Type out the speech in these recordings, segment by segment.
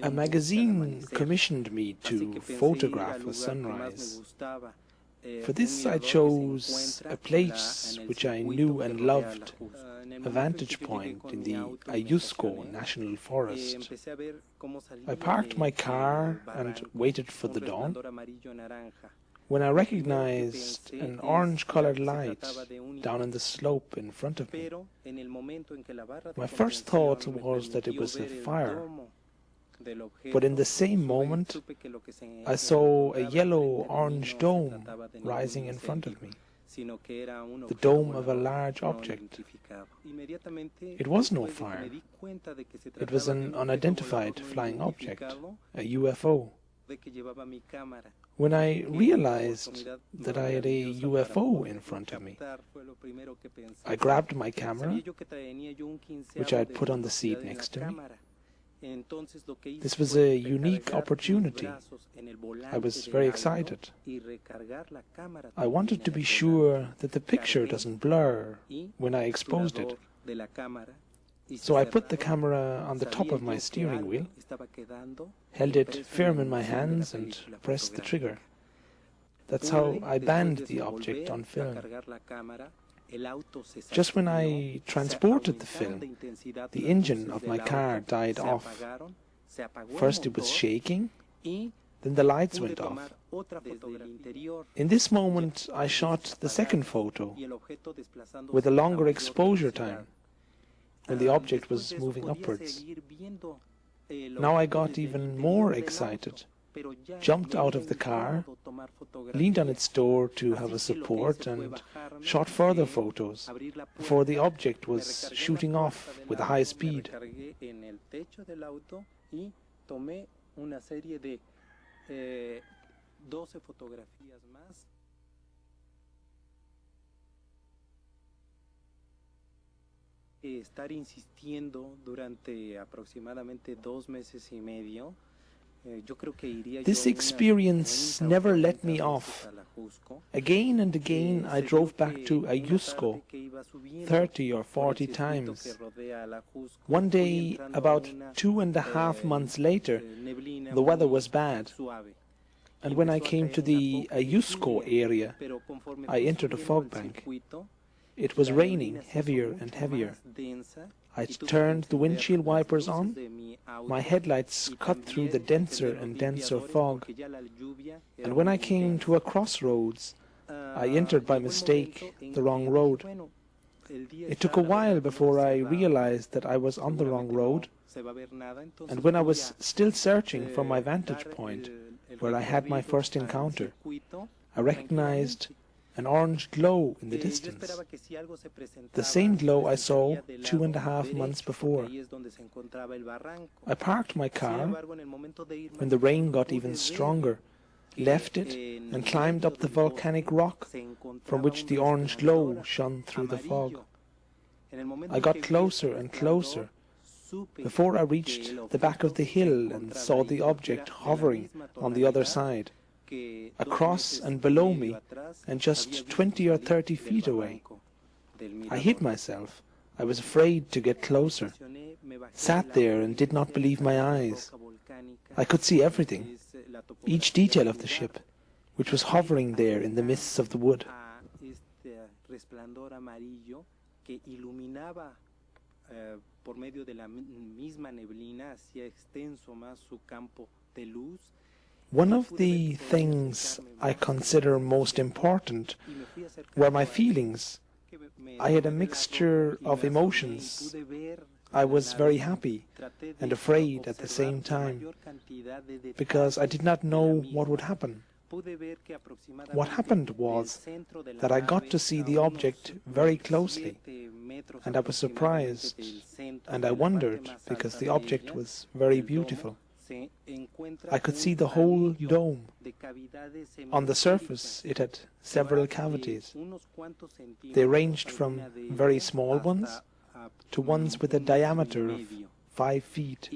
A magazine commissioned me to photograph a sunrise. For this I chose a place which I knew and loved, a vantage point in the Ayusco National Forest. I parked my car and waited for the dawn, when I recognized an orange-colored light down on the slope in front of me. My first thought was that it was a fire, but in the same moment I saw a yellow-orange dome rising in front of me, the dome of a large object. It was no fire. It was an unidentified flying object, a UFO. When I realized that I had a UFO in front of me, I grabbed my camera, which I had put on the seat next to me. This was a unique opportunity. I was very excited. I wanted to be sure that the picture doesn't blur when I exposed it. So I put the camera on the top of my steering wheel, held it firm in my hands and pressed the trigger. That's how I banned the object on film. Just when I transported the film, the engine of my car died off. First it was shaking, then the lights went off. In this moment I shot the second photo with a longer exposure time, when the object was moving upwards. Now I got even more excited, jumped out of the car, leaned on its door to have a support, and shot further photos before the object was shooting off with a high speed. Estar insistiendo durante aproximadamente 2 meses y medio. This experience never let me off. Again and again I drove back to Ayusco 30 or 40 times. One day, about 2.5 months later, the weather was bad, and when I came to the Ayusco area, I entered a fog bank. It was raining heavier and heavier. I turned the windshield wipers on. My headlights cut through the denser and denser fog. And when I came to a crossroads, I entered by mistake the wrong road. It took a while before I realized that I was on the wrong road. And when I was still searching for my vantage point, where I had my first encounter, I recognized an orange glow in the distance, the same glow I saw 2.5 months before. I parked my car when the rain got even stronger, left it, and climbed up the volcanic rock from which the orange glow shone through the fog. I got closer and closer before I reached the back of the hill and saw the object hovering on the other side, across and below me, and just 20 or 30 feet away. I hid myself. I was afraid to get closer, sat there and did not believe my eyes. I could see everything, each detail of the ship, which was hovering there in the mists of the wood. One of the things I consider most important were my feelings. I had a mixture of emotions. I was very happy and afraid at the same time, because I did not know what would happen. What happened was that I got to see the object very closely, and I was surprised, and I wondered because the object was very beautiful. I could see the whole dome. On the surface it had several cavities. They ranged from very small ones to ones with a diameter of 5 feet,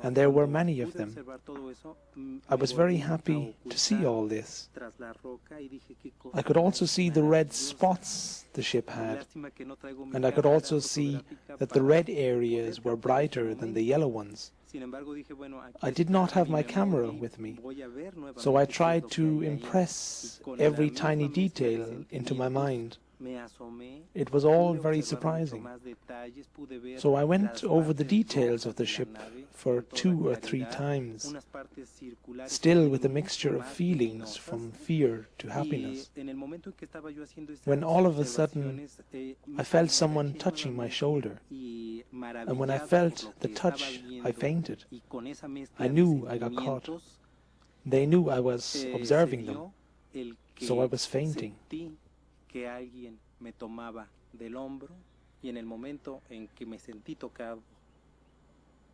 and there were many of them. I was very happy to see all this. I could also see the red spots the ship had, and I could also see that the red areas were brighter than the yellow ones. I did not have my camera with me, so I tried to impress every tiny detail into my mind. It was all very surprising. So I went over the details of the ship for 2 or 3 times, still with a mixture of feelings from fear to happiness, when all of a sudden I felt someone touching my shoulder. And when I felt the touch, I fainted. I knew I got caught. They knew I was observing them, so I was fainting. Que alguien me tomaba del hombro y en el momento en que me sentí tocado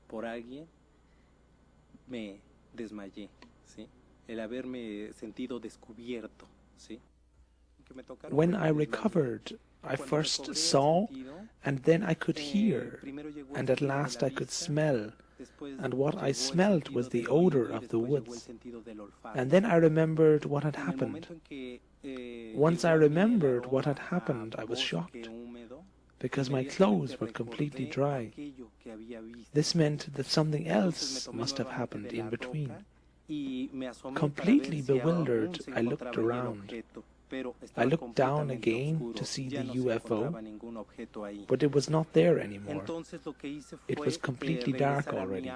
por alguien me desmayé, ¿sí? El haberme sentido descubierto, ¿sí? When I recovered, I first saw, and then I could hear, and at last I could smell, and what I smelt was the odor of the woods. And then I remembered what had happened. Once I remembered what had happened, I was shocked, because my clothes were completely dry. This meant that something else must have happened in between. Completely bewildered, I looked around. I looked down again to see the UFO, but it was not there anymore. It was completely dark already.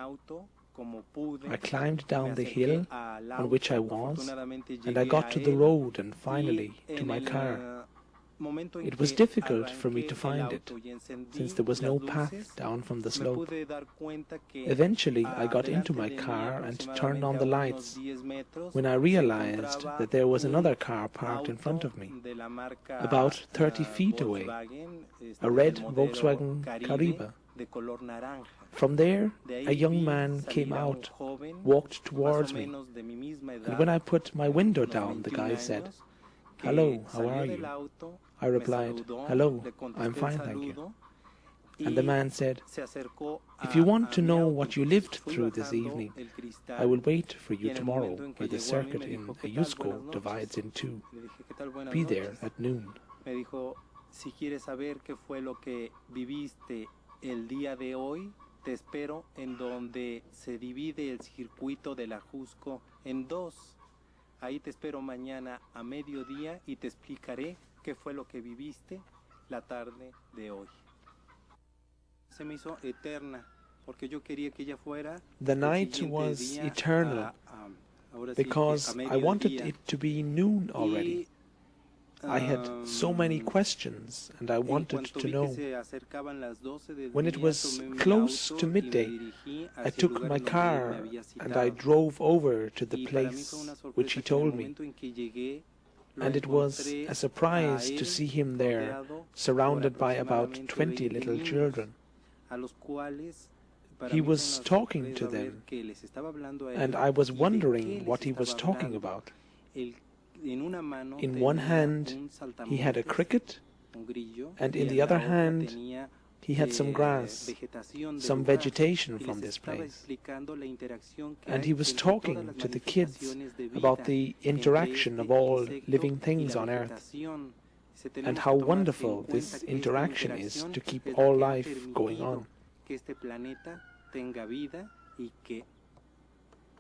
I climbed down the hill on which I was, and I got to the road and finally to my car. It was difficult for me to find it, since there was no path down from the slope. Eventually I got into my car and turned on the lights, when I realized that there was another car parked in front of me, about 30 feet away, a red Volkswagen Caribe. From there, a young man came out, walked towards me, and when I put my window down, the guy said, "Hello, how are you?" I replied, "Hello, I'm fine, thank you." And the man said, "If you want to know what you lived through this evening, I will wait for you tomorrow, where the circuit in Ayusco divides in 2. Be there at noon." Si quieres saber qué fue lo que viviste el día de hoy, te espero en donde se divide el circuito del Ajusco en 2. Ahí te espero mañana a mediodía y te explicaré qué fue lo que viviste la tarde de hoy. Se me hizo eterna porque yo quería que ella fuera. The night was eternal because I wanted it to be noon already. I had so many questions and I wanted to know. When it was close to midday, I took my car and I drove over to the place which he told me. And it was a surprise to see him there, surrounded by about 20 little children. He was talking to them, and I was wondering what he was talking about. In one hand he had a cricket, and in the other hand he had some grass, some vegetation from this place. And he was talking to the kids about the interaction of all living things on Earth, and how wonderful this interaction is to keep all life going on.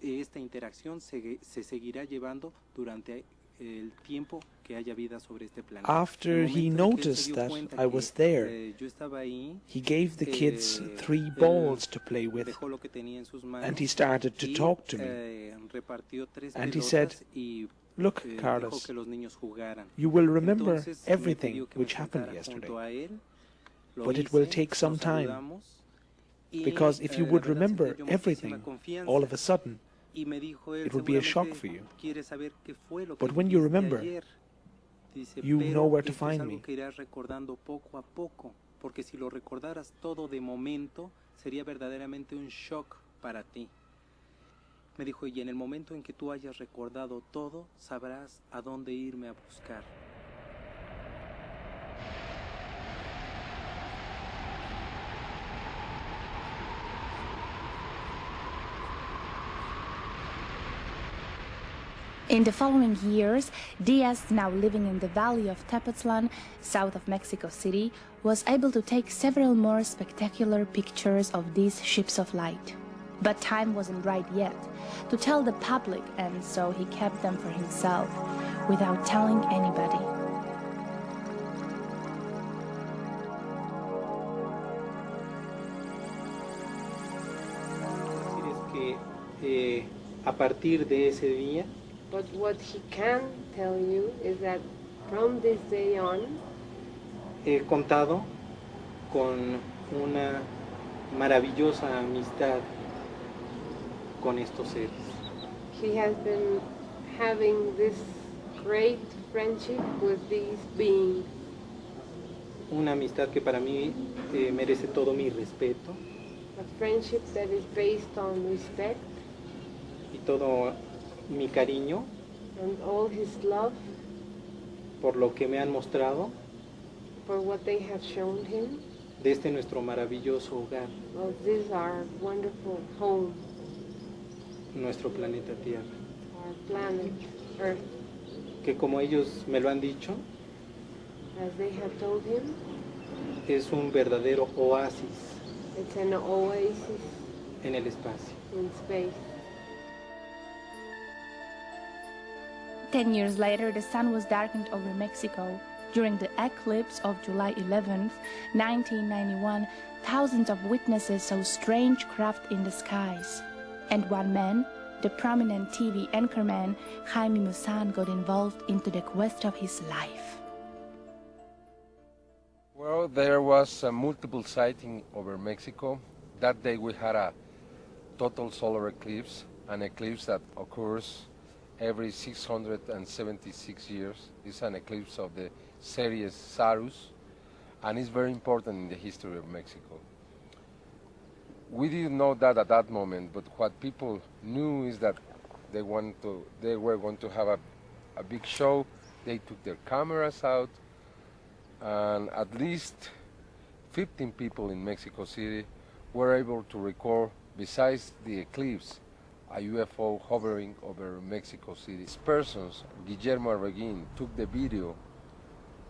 Esta interacción se seguirá llevando durante el tiempo que haya vida sobre este planeta. After he noticed that I was there, he gave the kids 3 balls to play with, and he started to talk to me. And he said, "Look, Carlos, you will remember everything which happened yesterday, but it will take some time, because if you would remember everything all of a sudden, it would be a shock for you. But when you remember, you know where to find me." Porque si lo recordaras todo de momento, sería verdaderamente un shock para ti. Me dijo, y en el momento en que tú hayas recordado todo, sabrás a dónde irme a buscar. In the following years, Diaz, now living in the valley of Tepoztlan, south of Mexico City, was able to take several more spectacular pictures of these ships of light. But time wasn't right yet to tell the public, and so he kept them for himself, without telling anybody. A partir de ese día, but what he can tell you is that from this day on, he contado con una maravillosa amistad con estos seres. He has been having this great friendship with these beings. Una amistad que para mí merece todo mi respeto. A friendship that is based on respect. Y todo mi cariño. And all his love. Por lo que me han mostrado. For what they have shown him. De este nuestro maravilloso hogar. Of this our wonderful home. Nuestro planeta Tierra. Our planet, Earth. Que como ellos me lo han dicho, as they have told him, es un verdadero oasis. It's an oasis en el espacio. In space. 10 years later, the sun was darkened over Mexico. During the eclipse of July 11th, 1991, thousands of witnesses saw strange craft in the skies. And one man, the prominent TV anchorman Jaime Maussan, got involved into the quest of his life. Well, there was a multiple sighting over Mexico. That day we had a total solar eclipse, an eclipse that occurs every 676 years. It's an eclipse of the series Saros, and it's very important in the history of Mexico. We didn't know that at that moment, but what people knew is that they were going to have a big show. They took their cameras out, and at least 15 people in Mexico City were able to record, besides the eclipse, a UFO hovering over Mexico City. These persons, Guillermo Arguin, took the video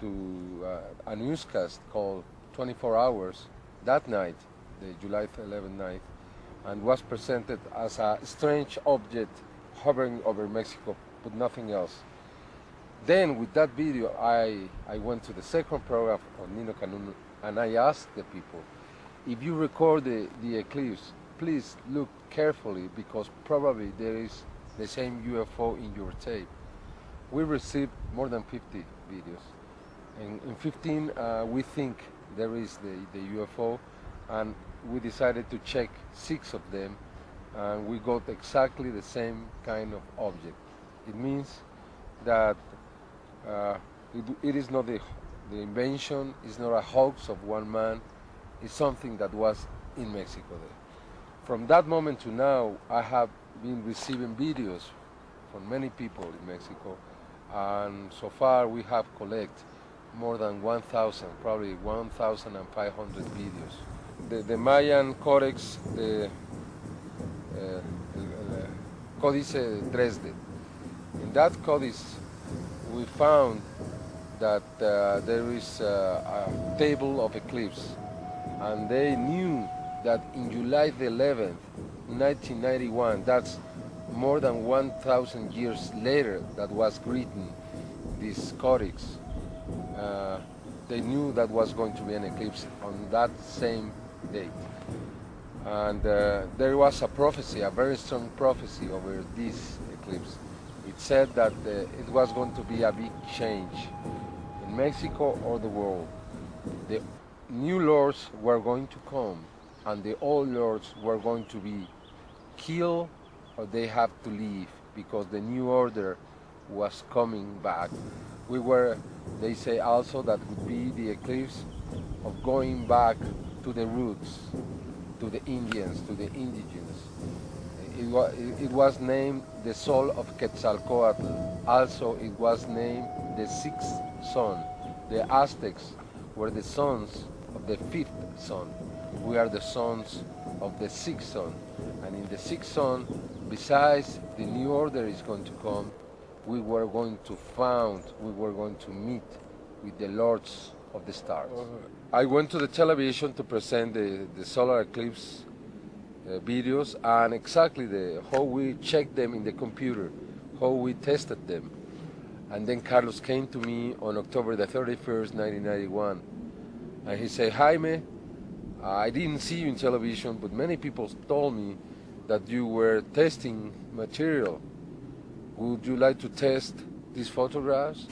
to a newscast called 24 Hours that night, the July 11th night, and was presented as a strange object hovering over Mexico, but nothing else. Then with that video, I went to the second program of Nino Canun, and I asked the people, if you record the eclipse, please look carefully, because probably there is the same UFO in your tape. We received more than 50 videos. And in 15, we think there is the UFO, and we decided to check 6 of them, and we got exactly the same kind of object. It means that it is not the invention, it's not a hoax of one man, it's something that was in Mexico there. From that moment to now, I have been receiving videos from many people in Mexico, and so far we have collected more than 1,000, probably 1,500 videos. The Mayan Codex, the Códice Dresde. In that codex, we found that there is a table of eclipse, and they knew that in July the 11th, 1991, that's more than 1,000 years later that was written, this codex, they knew that was going to be an eclipse on that same date. And there was a prophecy, a very strong prophecy over this eclipse. It said that it was going to be a big change in Mexico or the world. The new lords were going to come, and the old lords were going to be killed, or they have to leave, because the new order was coming back. They say also that would be the eclipse of going back to the roots, to the Indians, to the indigenous. It was named the Sol of Quetzalcoatl. Also, it was named the sixth sun. The Aztecs were the sons of the fifth sun. We are the sons of the sixth sun. And in the sixth sun, besides the new order is going to come, we were going to meet with the lords of the stars. I went to the television to present the solar eclipse videos and exactly how we checked them in the computer, how we tested them. And then Carlos came to me on October the 31st, 1991, and he said, Jaime, I didn't see you in television, but many people told me that you were testing material. Would you like to test these photographs?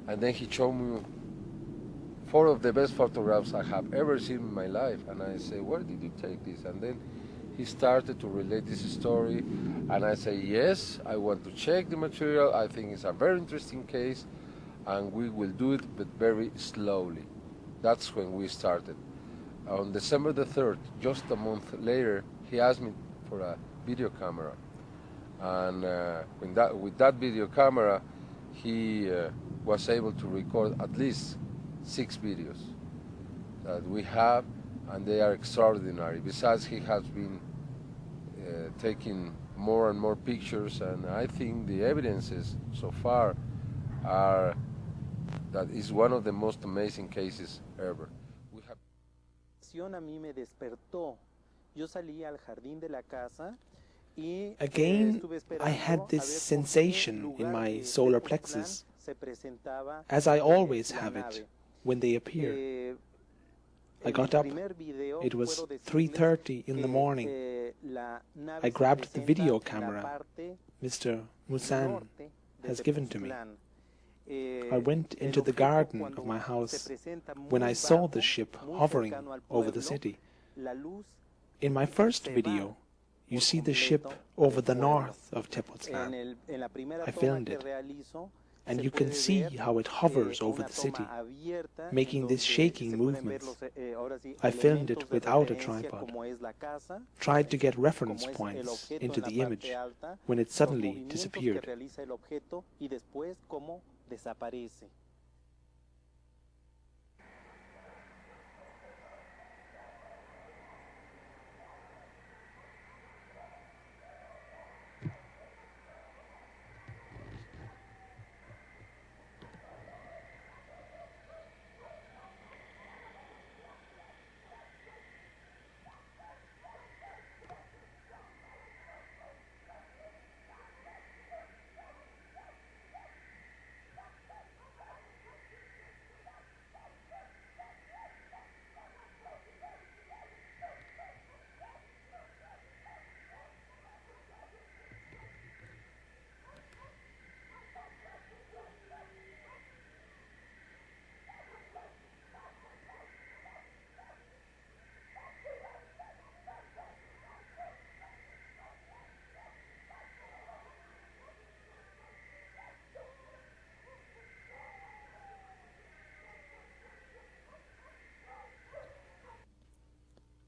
And then he showed me 4 of the best photographs I have ever seen in my life. And I said, where did you take this? And then he started to relate this story. And I said, yes, I want to check the material. I think it's a very interesting case. And we will do it, but very slowly. That's when we started. On December the 3rd, just a month later, he asked me for a video camera. And with that video camera, he was able to record at least 6 videos that we have, and they are extraordinary. Besides, he has been taking more and more pictures, and I think the evidences so far are that is one of the most amazing cases ever. We have... A mí me despertó. Yo salí al jardín de la casa. Again, I had this sensation in my solar plexus, as I always have it when they appear. I got up. It was 3:30 in the morning. I grabbed the video camera Mr. Musan has given to me. I went into the garden of my house when I saw the ship hovering over the city. In my first video, you see the ship over the north of Tepoztlan. I filmed it, and you can see how it hovers over the city, making these shaking movements. I filmed it without a tripod, tried to get reference points into the image when it suddenly disappeared.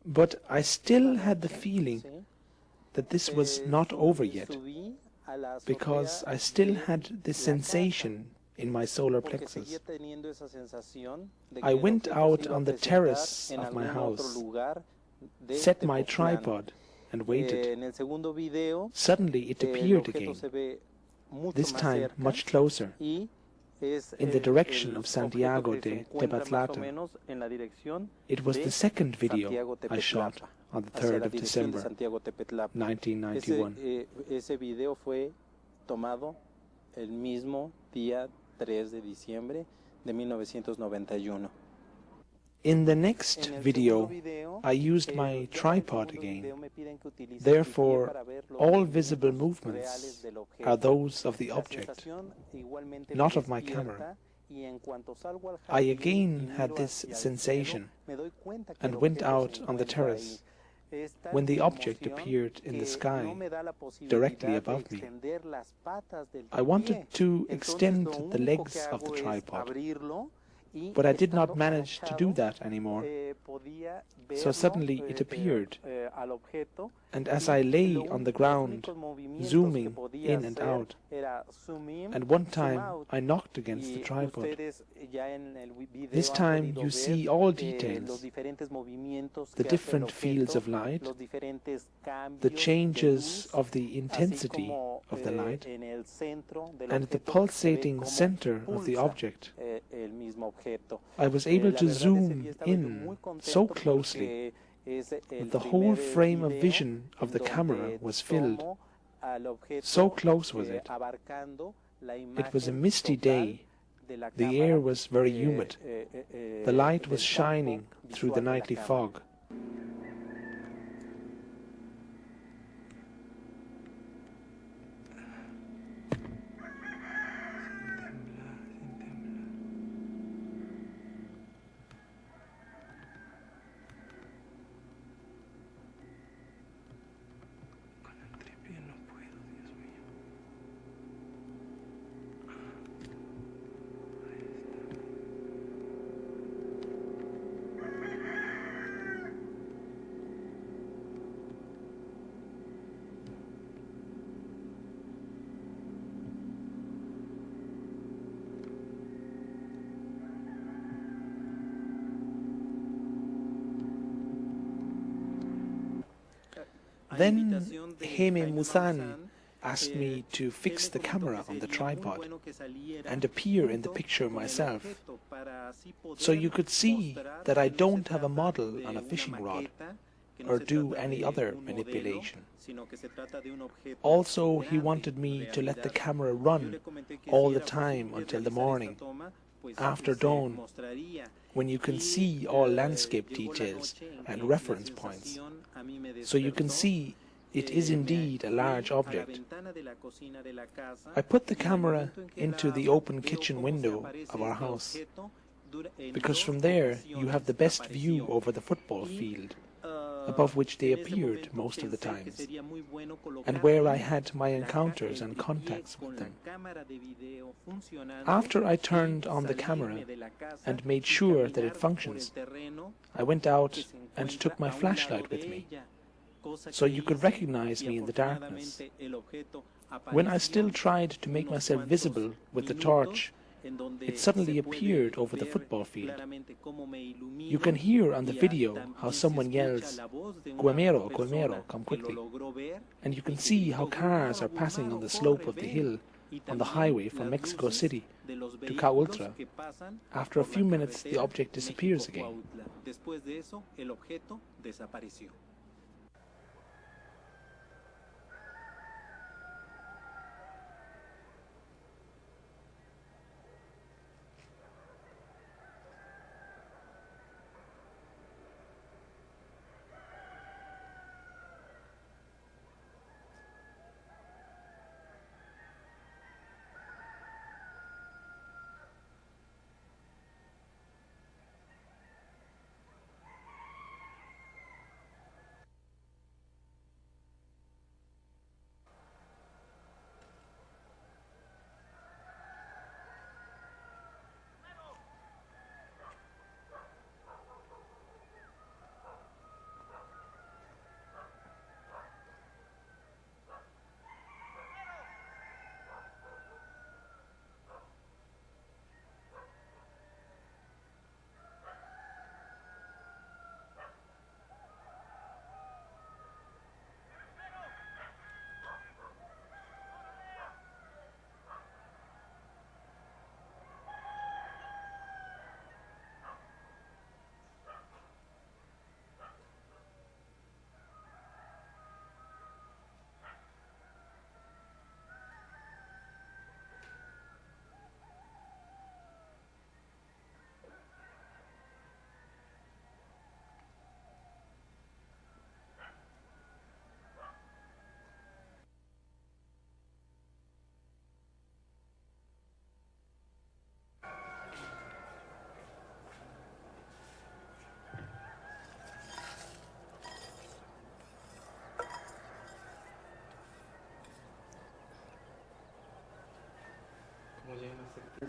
But I still had the feeling that this was not over yet, because I still had this sensation in my solar plexus. I went out on the terrace of my house, set my tripod, and waited. Suddenly it appeared again, this time much closer, in the direction of Santiago de Tepoztlán. It was the second video I shot on the 3rd of December, 1991. Ese video fue tomado el mismo día 3 de diciembre de 1991. In the next video, I used my tripod again. Therefore, all visible movements are those of the object, not of my camera. I again had this sensation and went out on the terrace when the object appeared in the sky directly above me. I wanted to extend the legs of the tripod, But I did not manage to do that anymore. So suddenly it appeared, and as I lay on the ground, zooming in and out, and one time I knocked against the tripod. This time you see all details, the different fields of light, the changes of the intensity of the light, and the pulsating center of the object. I was able to zoom in so closely that the whole frame of vision of the camera was filled. So close was it. It was a misty day. The air was very humid. The light was shining through the nightly fog. Then Heme Musan asked me to fix the camera on the tripod and appear in the picture myself, so you could see that I don't have a model on a fishing rod or do any other manipulation. Also, he wanted me to let the camera run all the time until the morning, after dawn, when you can see all landscape details and reference points, so you can see it is indeed a large object. I put the camera into the open kitchen window of our house, because from there you have the best view over the football field, above which they appeared most of the times, and where I had my encounters and contacts with them. After I turned on the camera and made sure that it functions, I went out and took my flashlight with me, so you could recognize me in the darkness. When I still tried to make myself visible with the torch, it suddenly appeared over the football field. You can hear on the video how someone yells, "Guemero, Guemero, come quickly." And you can see how cars are passing on the slope of the hill on the highway from Mexico City to Caultra. After a few minutes, the object disappears again.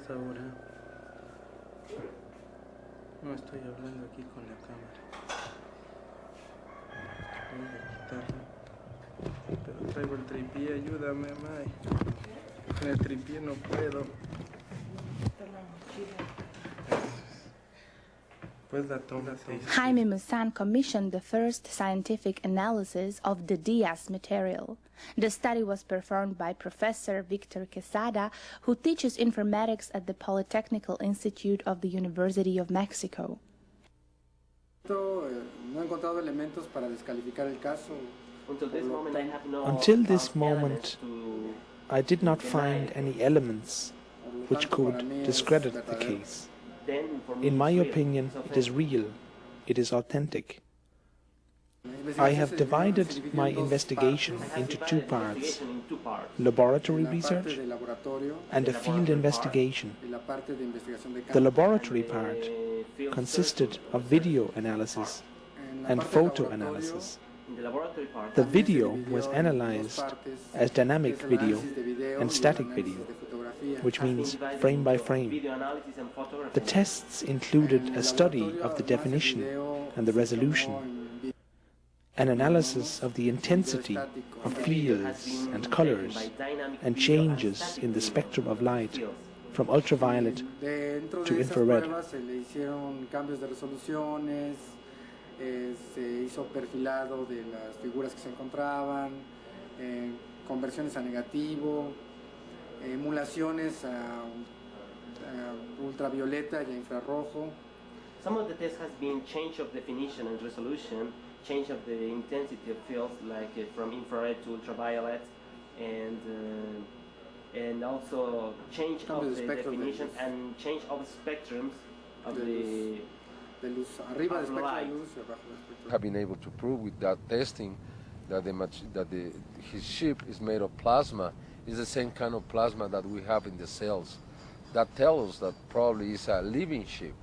Ahora No estoy hablando aquí con la cámara. Voy a quitarlo. Pero traigo el tripié, ayúdame, May. Con el tripié no puedo. Pues la toma. Jaime Maussan commissioned the first scientific analysis of the Diaz material. The study was performed by Professor Victor Quesada, who teaches informatics at the Polytechnical Institute of the University of Mexico. Until this moment, I did not find any elements which could discredit the case. In my opinion, it is real, it is authentic. I have divided my investigation into two parts: laboratory research and a field investigation. The laboratory part consisted of video analysis and photo analysis. The video was analyzed as dynamic video and static video, which means frame by frame. The tests included a study of the definition and the resolution, an analysis of the intensity of fields and colors, and changes in the spectrum of light from ultraviolet to infrared. Se hizo perfilado de las figuras que se encontraban, conversiones a negativo, emulaciones a ultravioleta y a infrarrojo. Some of the tests has been change of definition and resolution, change of the intensity of fields, like from infrared to ultraviolet, and also change of the definition and change of spectrums of the have been able to prove with that testing that his ship is made of plasma. Is the same kind of plasma that we have in the cells. That tells us that probably it's a living ship.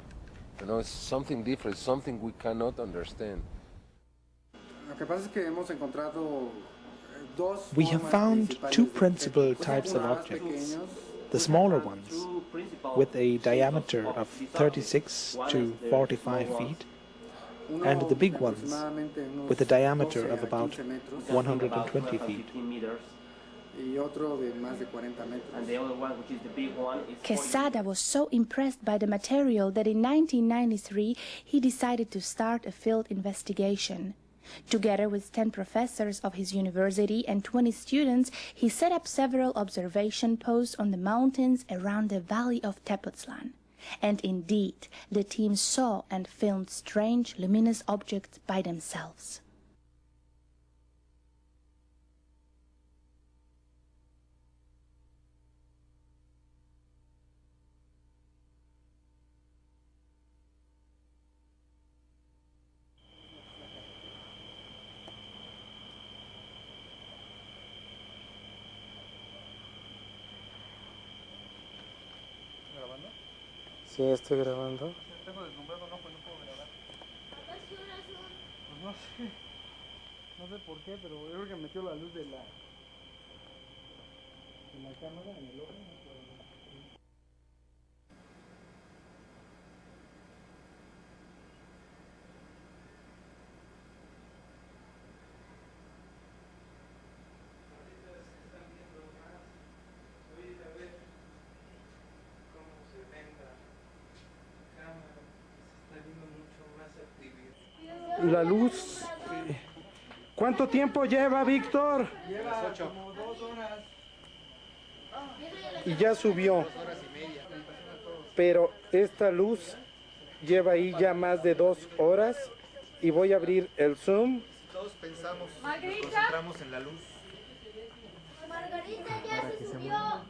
You know, it's something different, something we cannot understand. We have found two principal types of objects: the smaller ones, with a diameter of 36 to 45 feet, and the big ones, with a diameter of about 120 feet. Quesada was so impressed by the material that in 1993 he decided to start a field investigation. Together with 10 professors of his university and 20 students, he set up several observation posts on the mountains around the valley of Tepoztlan. And indeed, the team saw and filmed strange luminous objects by themselves. Sí, estoy grabando. Tengo deslumbrado un ojo y no puedo grabar. Pues no sé por qué, pero yo creo que metió la luz de la cámara en el ojo. La luz. ¿Cuánto tiempo lleva, Víctor? Lleva 8. Como 2 horas. Y ya subió. 2 horas y media. Pero esta luz lleva ahí ya más de 2 horas. Y voy a abrir el zoom. Todos pensamos, nos concentramos en la luz. Margarita ya se subió.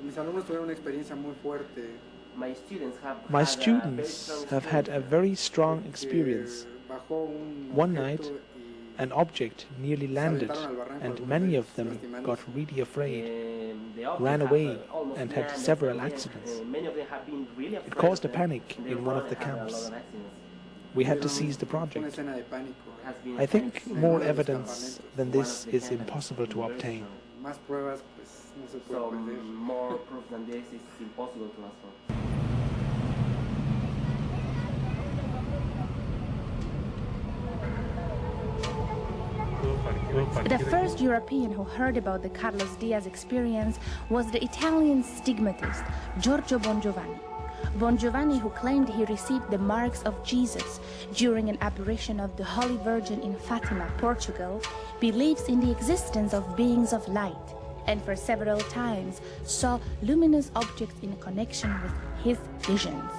Mis alumnos tuvieron una experiencia muy fuerte. My students have had a very strong experience. One night, an object nearly landed, and many of them got really afraid, ran away, and had several accidents. It caused a panic in one of the camps. We had to seize the project. I think more evidence than this is impossible to obtain. So more proof than this is impossible to ask for. The first European who heard about the Carlos Diaz experience was the Italian stigmatist Giorgio Bongiovanni. Bongiovanni, who claimed he received the marks of Jesus during an apparition of the Holy Virgin in Fatima, Portugal, believes in the existence of beings of light, and for several times saw luminous objects in connection with his visions.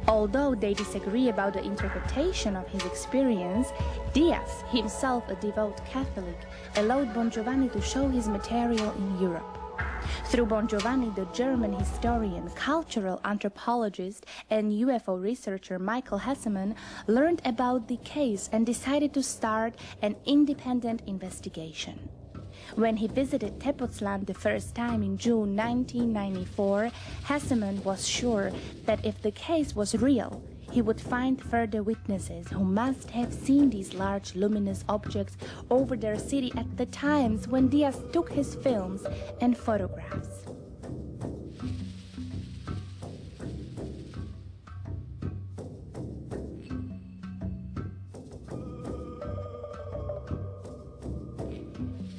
Although they disagree about the interpretation of his experience, Diaz, himself a devout Catholic, allowed Bongiovanni to show his material in Europe. Through Bongiovanni, the German historian, cultural anthropologist, and UFO researcher Michael Hesseman learned about the case and decided to start an independent investigation. When he visited Tepoztlan the first time in June 1994, Hesseman was sure that if the case was real, he would find further witnesses who must have seen these large luminous objects over their city at the times when Diaz took his films and photographs.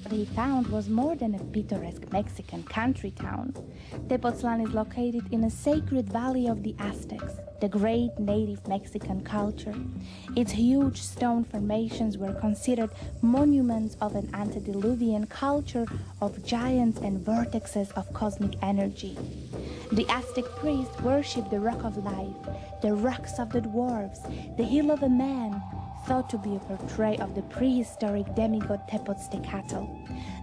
What he found was more than a picturesque Mexican country town. Tepoztlan is located in a sacred valley of the Aztecs, the great native Mexican culture. Its huge stone formations were considered monuments of an antediluvian culture of giants and vortexes of cosmic energy. The Aztec priests worshipped the rock of life, the rocks of the dwarves, the hill of a man, thought to be a portrait of the prehistoric demigod Tepoztecatl,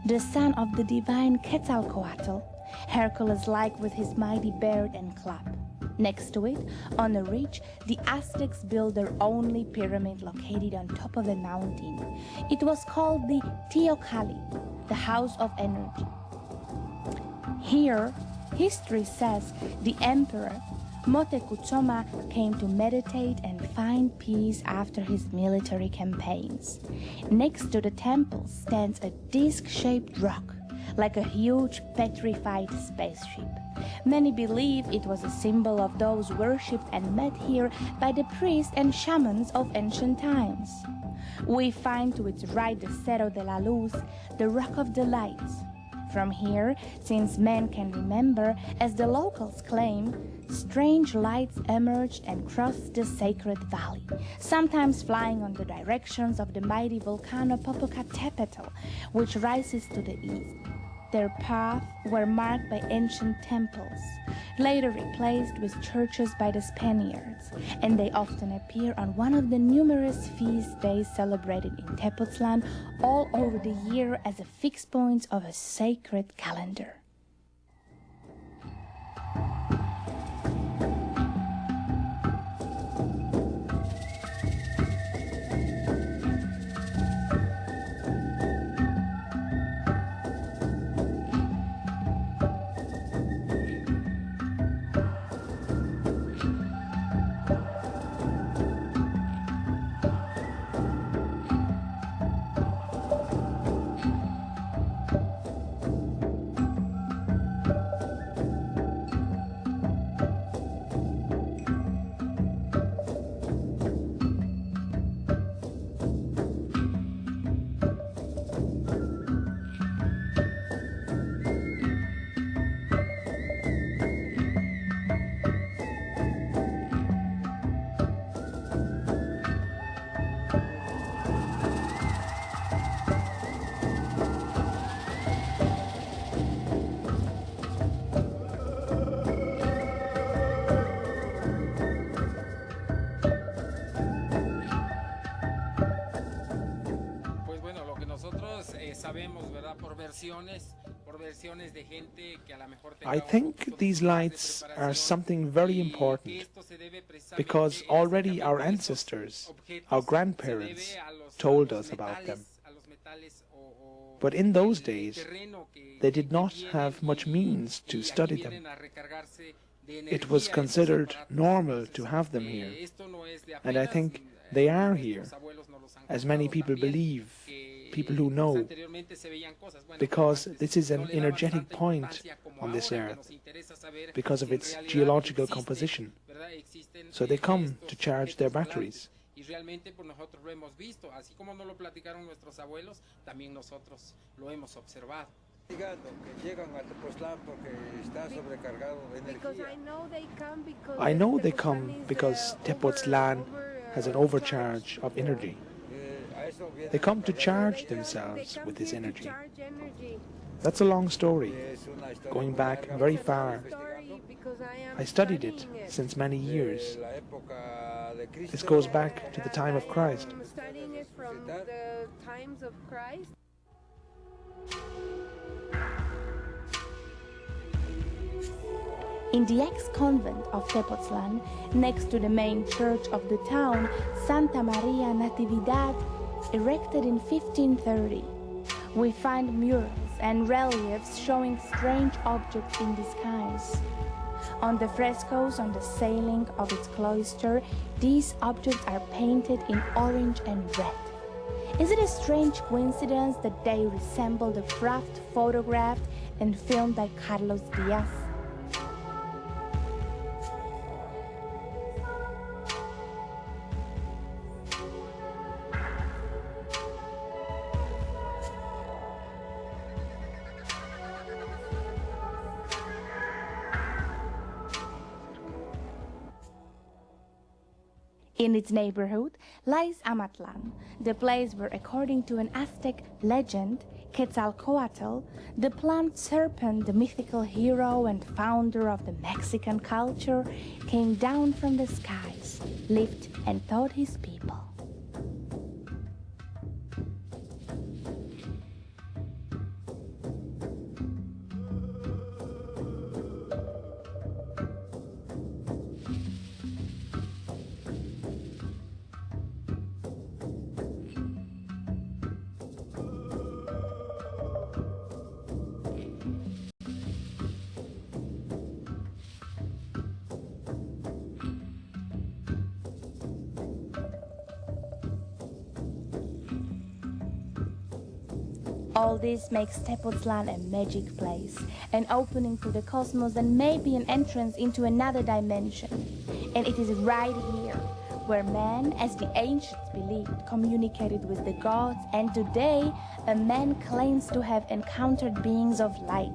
the son of the divine Quetzalcoatl, Hercules-like with his mighty beard and club. Next to it, on a ridge, the Aztecs built their only pyramid located on top of a mountain. It was called the Teocalli, the House of Energy. Here, history says the emperor Motekutsoma came to meditate and find peace after his military campaigns. Next to the temple stands a disc-shaped rock, like a huge petrified spaceship. Many believe it was a symbol of those worshipped and met here by the priests and shamans of ancient times. We find to its right the Cerro de la Luz, the Rock of the Lights. From here, since men can remember, as the locals claim, strange lights emerged and crossed the sacred valley, sometimes flying on the directions of the mighty volcano Popocatépetl, which rises to the east. Their paths were marked by ancient temples, later replaced with churches by the Spaniards, and they often appear on one of the numerous feast days celebrated in Tepoztlan all over the year as a fixed point of a sacred calendar. I think these lights are something very important because already our ancestors, our grandparents, told us about them. But in those days, they did not have much means to study them. It was considered normal to have them here, and I think they are here, as many people believe, people who know, because this is an energetic point on this earth, because of its geological composition. So they come to charge their batteries. Y realmente pues nosotros lo hemos visto, así como nos lo platicaron nuestros abuelos, también nosotros lo hemos observado. Que llegan a Tepoztlán porque está sobrecargado de energía. I know they come because Tepoztlán has an overcharge of energy. They come to charge themselves with this energy. That's a long story, going back very far. I studied it since many years. This goes back to the time of Christ. I'm studying it from the times of Christ. In the ex-convent of Tepoztlán, next to the main church of the town, Santa Maria Natividad, erected in 1530, we find murals and reliefs showing strange objects in disguise. On the frescoes on the ceiling of its cloister, these objects are painted in orange and red. Is it a strange coincidence that they resemble the craft photographed and filmed by Carlos Diaz? In its neighborhood lies Amatlan, the place where, according to an Aztec legend, Quetzalcoatl, the plant serpent, the mythical hero and founder of the Mexican culture, came down from the skies, lived and taught his people. All this makes Tepoztlán a magic place, an opening to the cosmos and maybe an entrance into another dimension. And it is right here where man, as the ancients believed, communicated with the gods, and today a man claims to have encountered beings of light,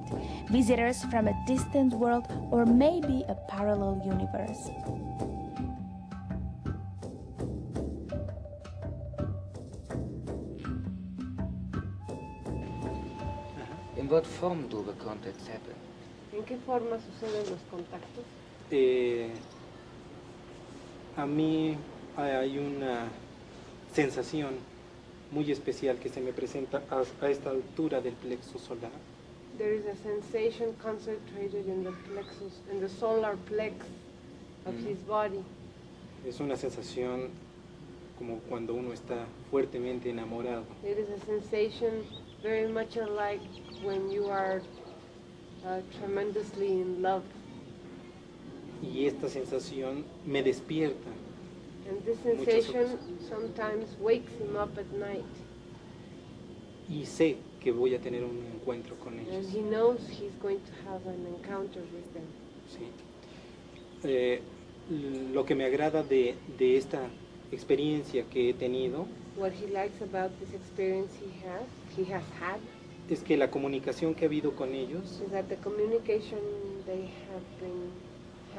visitors from a distant world or maybe a parallel universe. In what form do the contacts happen? ¿En qué forma suceden los contactos? A mí hay una sensación muy especial que se me presenta a esta altura del plexo solar. There is a sensation concentrated in the plexus, in the solar plex of his body. Es una sensación como cuando uno está fuertemente enamorado. It is a sensation very much alike when you are tremendously in love. Y esta sensación me despierta. And this sensation sometimes wakes him up at night. Y sé que voy a tener un encuentro con ellos. And he knows he's going to have an encounter with them. Sí. Lo que me agrada de esta experiencia que he tenido, what he likes about this experience he has had, es que la comunicación que ha habido con ellos is that the communication they have been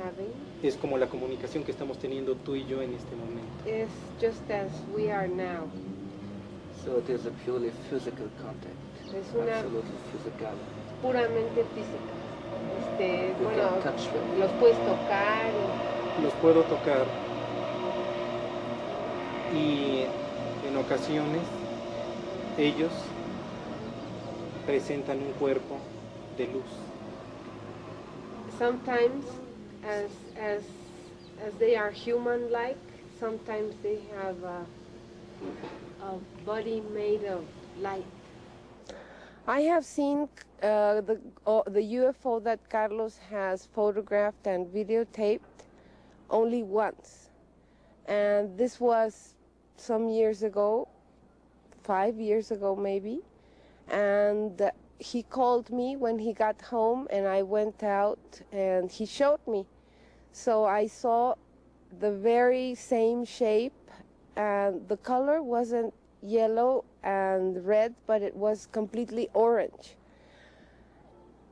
having es como la comunicación que estamos teniendo tú y yo en este momento. Is just as we are now. So it is a purely physical contact. Es una absolutely physical. Puramente física. You can touch them. Los puedes tocar. Los puedo tocar. Y en ocasiones ellos presentan un cuerpo de luz. Sometimes as they are human-like, sometimes they have a body made of light. I have seen the UFO that Carlos has photographed and videotaped only once. And this was some years ago, 5 years ago maybe. And he called me when he got home, and I went out and he showed me. So I saw the very same shape and the color wasn't yellow and red, but it was completely orange.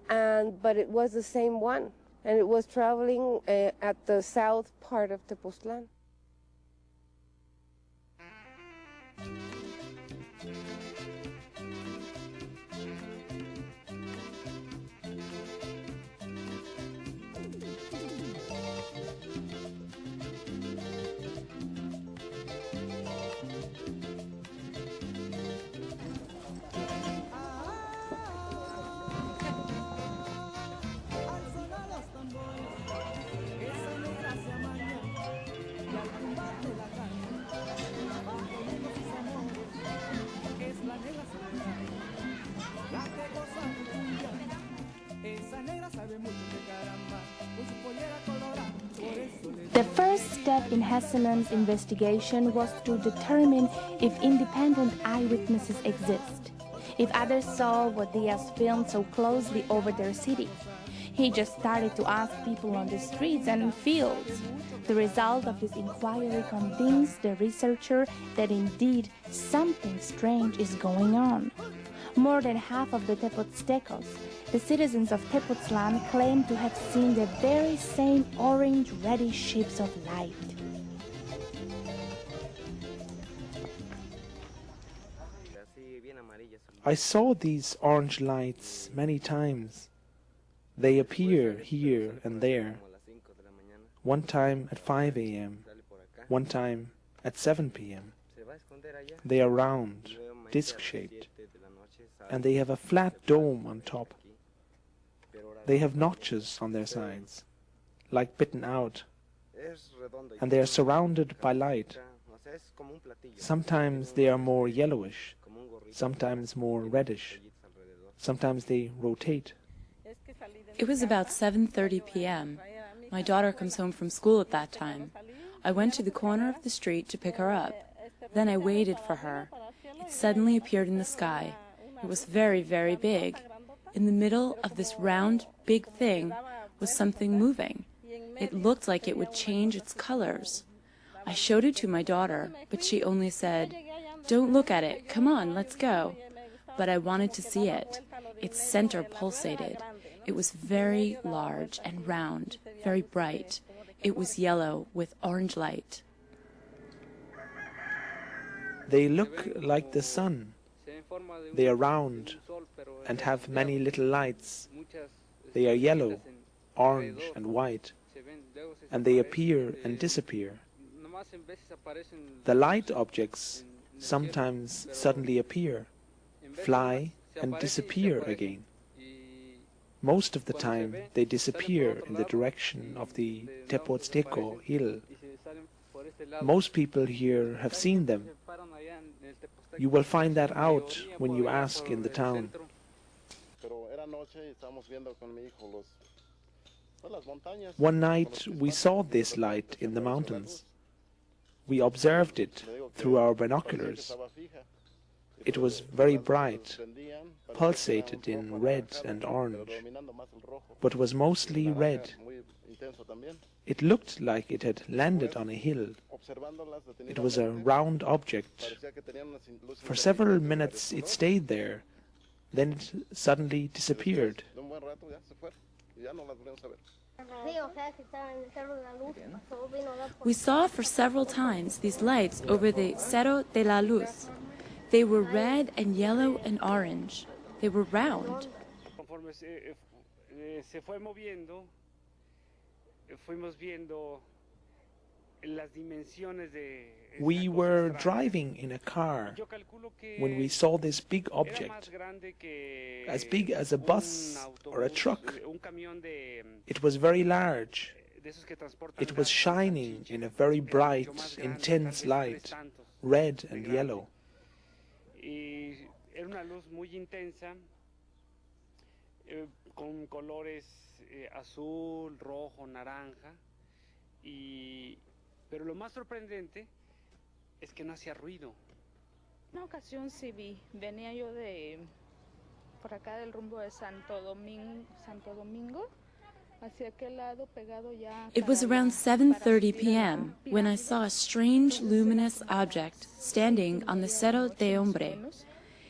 But it was the same one, and it was traveling at the south part of Tepoztlán. The first step in Hesseman's investigation was to determine if independent eyewitnesses exist, if others saw what Diaz filmed so closely over their city. He just started to ask people on the streets and in fields. The result of his inquiry convinced the researcher that indeed something strange is going on. More than half of the Tepoztecos, the citizens of Tepoztlán, claim to have seen the very same orange-reddish shapes of light. I saw these orange lights many times. They appear here and there. One time at 5 a.m., one time at 7 p.m. They are round, disc-shaped, and they have a flat dome on top. They have notches on their sides, like bitten out, and they are surrounded by light. Sometimes they are more yellowish, sometimes more reddish, sometimes they rotate. It was about 7:30 p.m. My daughter comes home from school at that time. I went to the corner of the street to pick her up. Then I waited for her. It suddenly appeared in the sky. It was very, very big. In the middle of this round, big thing was something moving. It looked like it would change its colors. I showed it to my daughter, but she only said, "Don't look at it. Come on, let's go." But I wanted to see it. Its center pulsated. It was very large and round, very bright. It was yellow with orange light. They look like the sun. They are round and have many little lights. They are yellow, orange and white, and they appear and disappear. The light objects sometimes suddenly appear, fly and disappear again. Most of the time they disappear in the direction of the Tepozteco hill. Most people here have seen them. You will find that out when you ask in the town. One night we saw this light in the mountains. We observed it through our binoculars. It was very bright, pulsated in red and orange, but was mostly red. It looked like it had landed on a hill. It was a round object. For several minutes it stayed there, then it suddenly disappeared. We saw for several times these lights over the Cerro de la Luz. They were red and yellow and orange. They were round. We were driving in a car when we saw this big object, as big as a bus or a truck. It was very large. It was shining in a very bright, intense light, red and yellow. Azul, rojo, naranja, pero lo más sorprendente es que no hacía ruido. Una ocasión sí vi, venía yo de por acá del rumbo de Santo Domingo It was around 7:30 p.m. when I saw a strange luminous object standing on the Cerro de Hombre.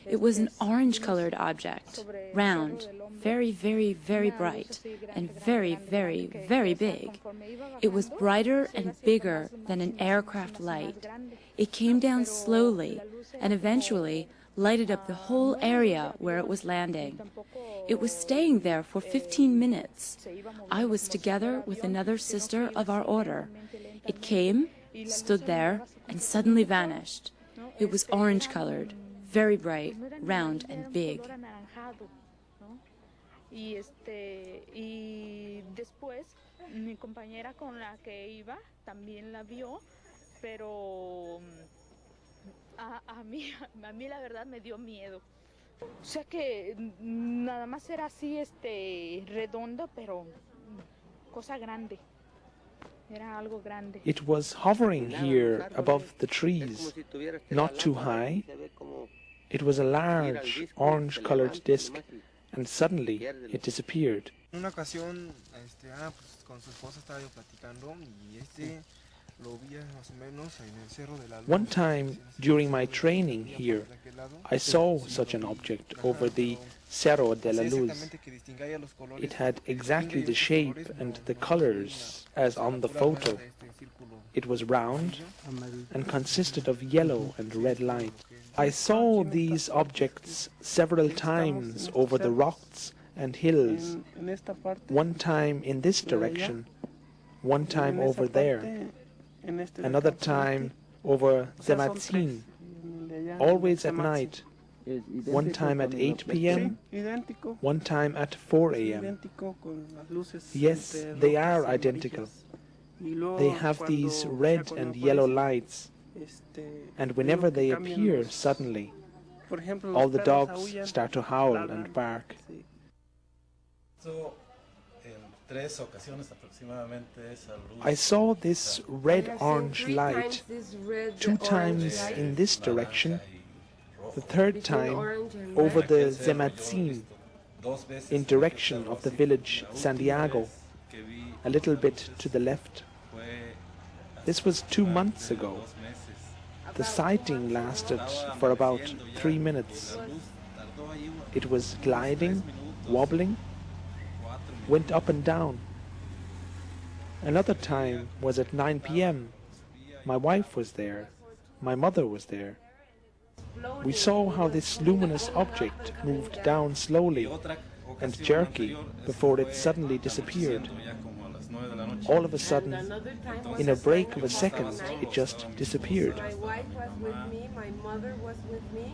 It was an orange-colored object, round, very, very, very bright, and very, very, very big. It was brighter and bigger than an aircraft light. It came down slowly and eventually lighted up the whole area where it was landing. It was staying there for 15 minutes. I was together with another sister of our order. It came, stood there, and suddenly vanished. It was orange-colored, very bright, round, and big. Y después mi compañera con la que iba también la vio, pero a mí la verdad me dio miedo. O sea que nada más era así redondo, pero cosa grande. Era algo grande. It was hovering here above the trees, not too high. It was a large orange-colored disc, and suddenly it disappeared. Una ocasión, pues con su esposa estaba yo platicando y lo vi más o menos en el Cerro de la Luz. One time during my training here, I saw such an object over the Cerro de la Luz. It had exactly the shape and the colors as on the photo. It was round and consisted of yellow and red light. I saw these objects several times over the rocks and hills, one time in this direction, one time over there, another time over Zematzin, always at night, one time at 8 p.m., one time at 4 a.m. Yes, they are identical. They have these red and yellow lights, and whenever they appear suddenly, all the dogs start to howl and bark. I saw this red-orange light 2 times in this direction, the 3rd time over the Zematzin, in direction of the village Santiago, a little bit to the left. This was 2 months ago. The sighting lasted for about 3 minutes. It was gliding, wobbling, went up and down. Another time was at 9 p.m. My wife was there. My mother was there. We saw how this luminous object moved down slowly and jerky before it suddenly disappeared. All of a sudden, in a break of a second, it just disappeared. My wife was with me, my mother was with me.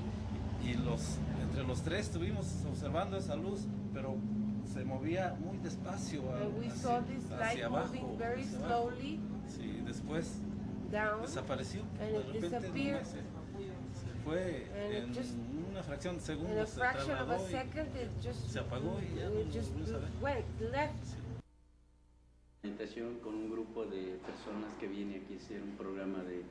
Entre los tres estuvimos observando esa luz, pero se movía muy despacio We saw this light moving very slowly. Sí, después down, desapareció. And it disappeared. Se fue en una fracción de segundo. In a fraction of a second, it just se apagó y ya it just went left. Con un grupo de personas que viene aquí a hacer un programa de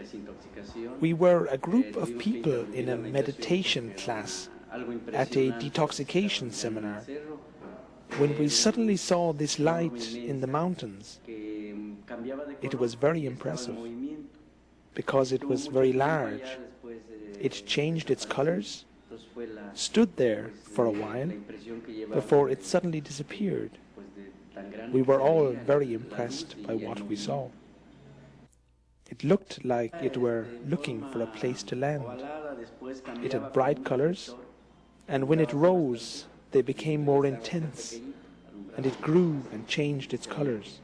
desintoxicación. We were a group of people in a meditation class at a detoxification seminar when we suddenly saw this light in the mountains. It was very impressive because it was very large. It changed its colors, stood there for a while before it suddenly disappeared. We were all very impressed by what we saw. It looked like it were looking for a place to land. It had bright colors, and when it rose, they became more intense, and it grew and changed its colors.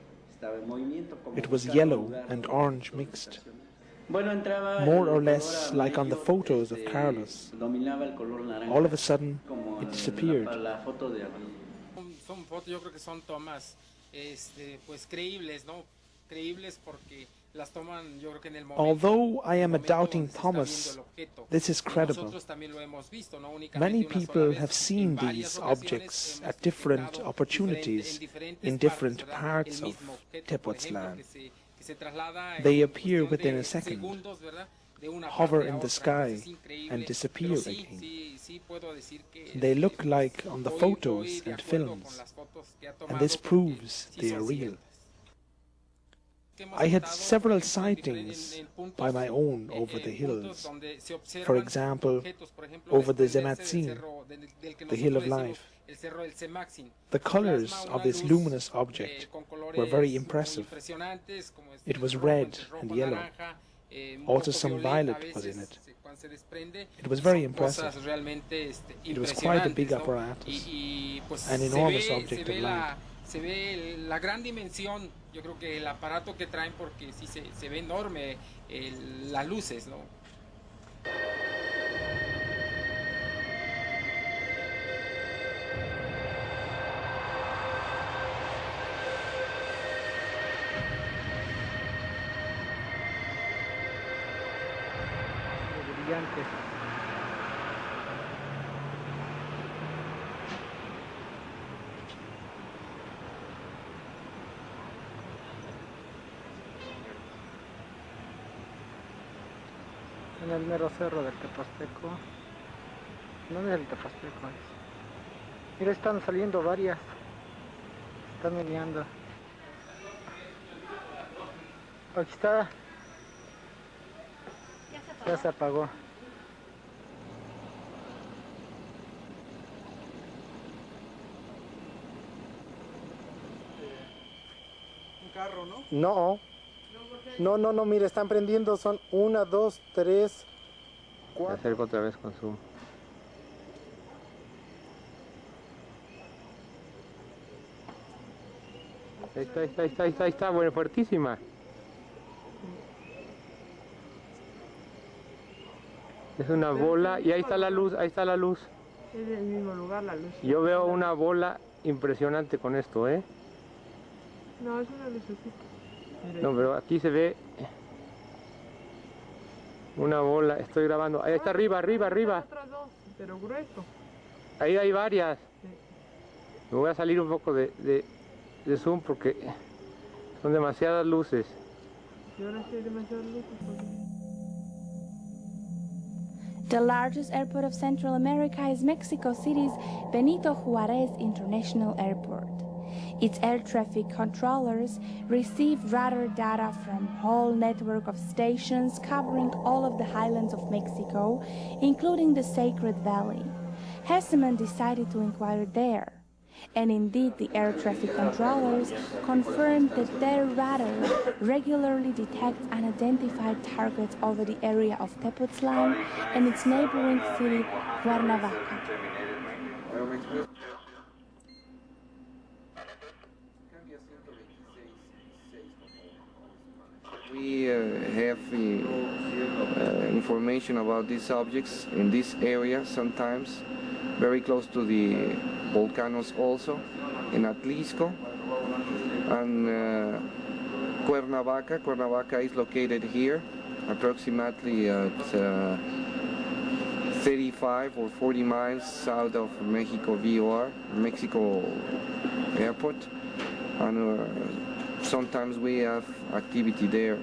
It was yellow and orange mixed, more or less like on the photos of Carlos. All of a sudden, it disappeared. Son fotos, yo creo que son tomas, pues creíbles, ¿no? Creíbles porque las toman, yo creo que en el momento. Although I am a doubting Thomas, this is credible. Many people have seen these objects at different opportunities in different parts of Tepotztlan. They appear within a second. hover in the sky and disappear again. They look like on the photos and films, and this proves they are real. I had several sightings by my own over the hills. For example, over the Zematzin, the Hill of Life. The colors of this luminous object were very impressive. It was red and yellow. Also some violet was in it. It was very impressive. It was quite a big apparatus, an enormous object of light. Se ve la gran dimensión, yo creo que el aparato que traen, porque sí se ve enorme las luces, ¿no? Brillante. En el mero cerro del Tepasteco. No es el Tepasteco. Mira, están saliendo varias. Están meneando. Aquí está. Ya se apagó. Un carro, ¿no? No. No, mire, están prendiendo, son 1, 2, 3, 4. Se acerca otra vez con su... Ahí está, bueno, fuertísima. Es una bola y ahí está la luz, Es del mismo lugar la luz. Yo veo una bola impresionante con esto, ¿eh? No, es una lucecita. No, pero aquí se ve una bola, estoy grabando. Ahí está arriba. Otras dos, pero grueso. Ahí hay varias. Sí. Me voy a salir un poco de zoom porque son demasiadas luces. Y ahora sí hay demasiadas luces. The largest airport of Central America is Mexico City's Benito Juarez International Airport. Its air traffic controllers receive radar data from a whole network of stations covering all of the highlands of Mexico, including the Sacred Valley. Hesseman decided to inquire there. And indeed, the air traffic controllers confirmed that their radar regularly detects unidentified targets over the area of Tepoztlan and its neighboring city, Cuernavaca. We have information about these objects in this area sometimes, very close to the volcanoes also, in Atlisco and Cuernavaca. Cuernavaca is located here, approximately at 35 or 40 miles south of Mexico VOR, Mexico Airport, and sometimes we have activity there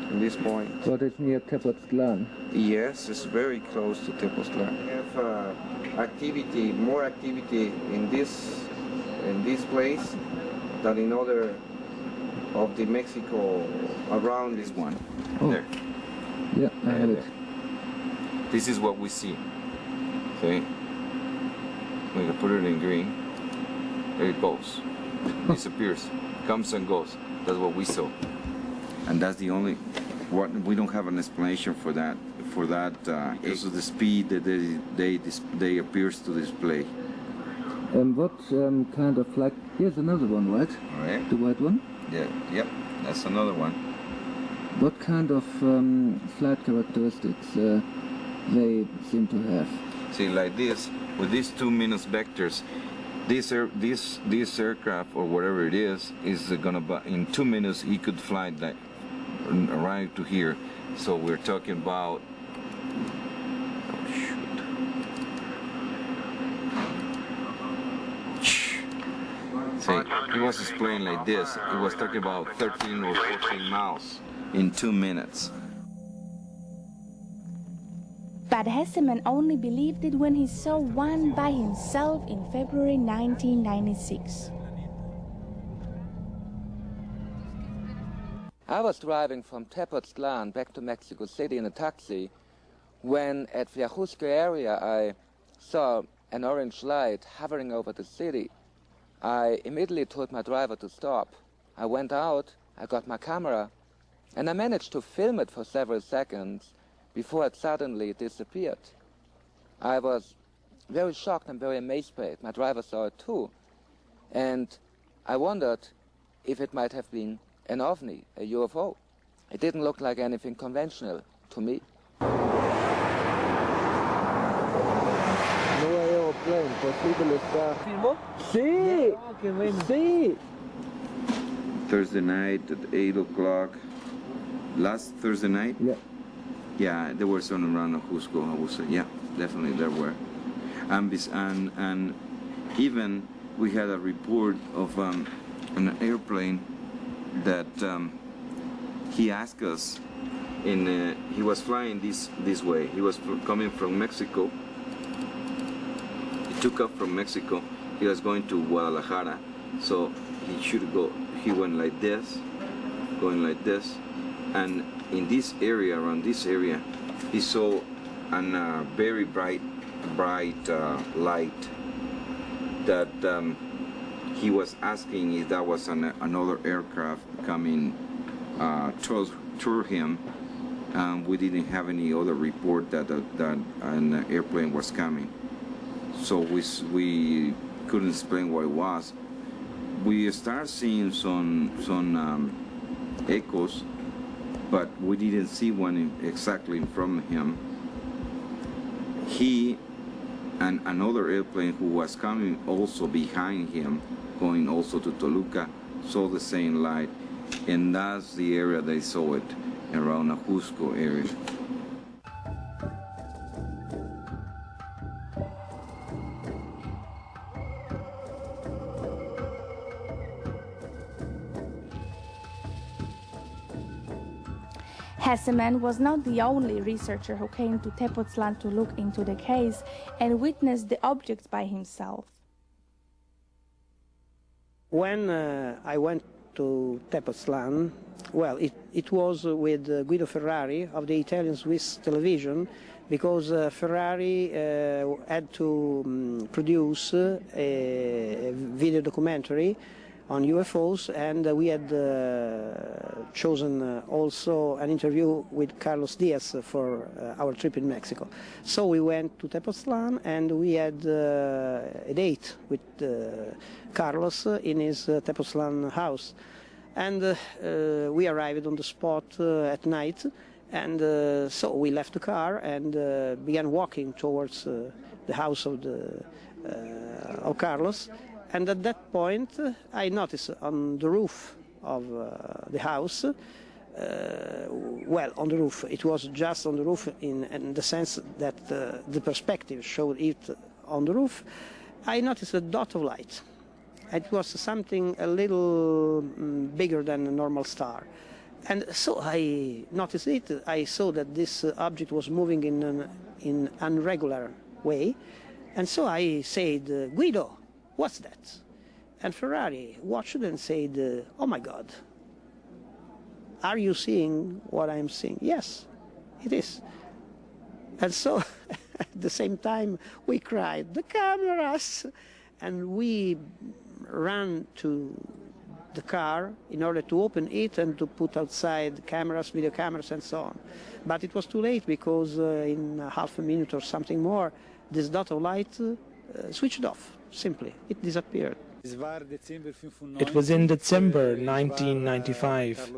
at this point. But it's near Tepoztlan. Yes, it's very close to Tepoztlan. We have activity, more activity in this place than in other of the Mexico around this one. Oh. There. Yeah, I have it. This is what we see. See? We can put it in green. There it goes. Disappears. Comes and goes. That's what we saw. And that's the only, we don't have an explanation for that because of the speed that they appears to display. What kind of flag? Here's another one, right? All right. The white one? Yeah, yep, that's another one. What kind of flight characteristics they seem to have? See, like this, with these 2 minus vectors, this aircraft or whatever it is gonna, in 2 minutes he could fly that right to here. So we're talking about, oh shoot. See, he was displaying like this. He was talking about 13 or 14 miles in 2 minutes. But Hesseman only believed it when he saw one by himself in February 1996. I was driving from Tepoztlan back to Mexico City in a taxi when at Viajusco area I saw an orange light hovering over the city. I immediately told my driver to stop. I went out, I got my camera, and I managed to film it for several seconds before it suddenly disappeared. I was very shocked and very amazed by it. My driver saw it too. And I wondered if it might have been an ovni, a UFO. It didn't look like anything conventional to me. Sí, sí. Thursday night at 8 o'clock. Last Thursday night? Yeah. Yeah, there were some around Cusco, I would say. Yeah, definitely there were. And even we had a report of an airplane that he asked us he was flying this way. He was coming from Mexico. He took off from Mexico. He was going to Guadalajara, so he went like this, going like this, and in this area, around this area, he saw a very bright light that he was asking if that was another aircraft coming toward him. We didn't have any other report that an airplane was coming, so we couldn't explain what it was. We started seeing some echoes, but we didn't see one exactly in front of him. He and another airplane who was coming also behind him, going also to Toluca, saw the same light, and that's the area they saw it, around the Cusco area. Hesseman was not the only researcher who came to Tepoztlan to look into the case and witness the objects by himself. When I went to Tepoztlan, well, it was with Guido Ferrari of the Italian-Swiss television, because Ferrari had to produce a video documentary on UFOs, and we had chosen also an interview with Carlos Diaz for our trip in Mexico. So we went to Tepoztlan and we had a date with Carlos in his Tepoztlan house. And we arrived on the spot at night, and so we left the car and began walking towards the house of Carlos. And at that point, I noticed on the roof of the house, well, on the roof, it was just on the roof in the sense that the perspective showed it on the roof, I noticed a dot of light. It was something a little bigger than a normal star. And so I noticed it. I saw that this object was moving in an irregular way. And so I said, Guido, what's that? And Ferrari watched and said, oh my God, are you seeing what I'm seeing? Yes, it is. And so at the same time we cried, the cameras! And we ran to the car in order to open it and to put outside cameras, video cameras and so on. But it was too late, because in half a minute or something more, this dot of light switched off, simply. It disappeared. It was in December 1995.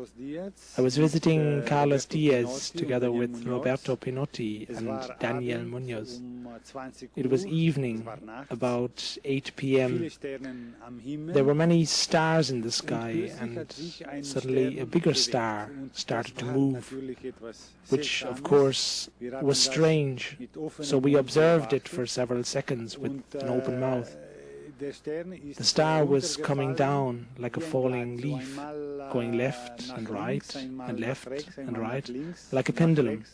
I was visiting Carlos Diaz together with Roberto Pinotti and Daniel Munoz. It was evening, about 8 p.m. There were many stars in the sky, and suddenly a bigger star started to move, which of course was strange, so we observed it for several seconds with an open mouth. The star was coming down like a falling leaf, going left and right and left and right, like a pendulum,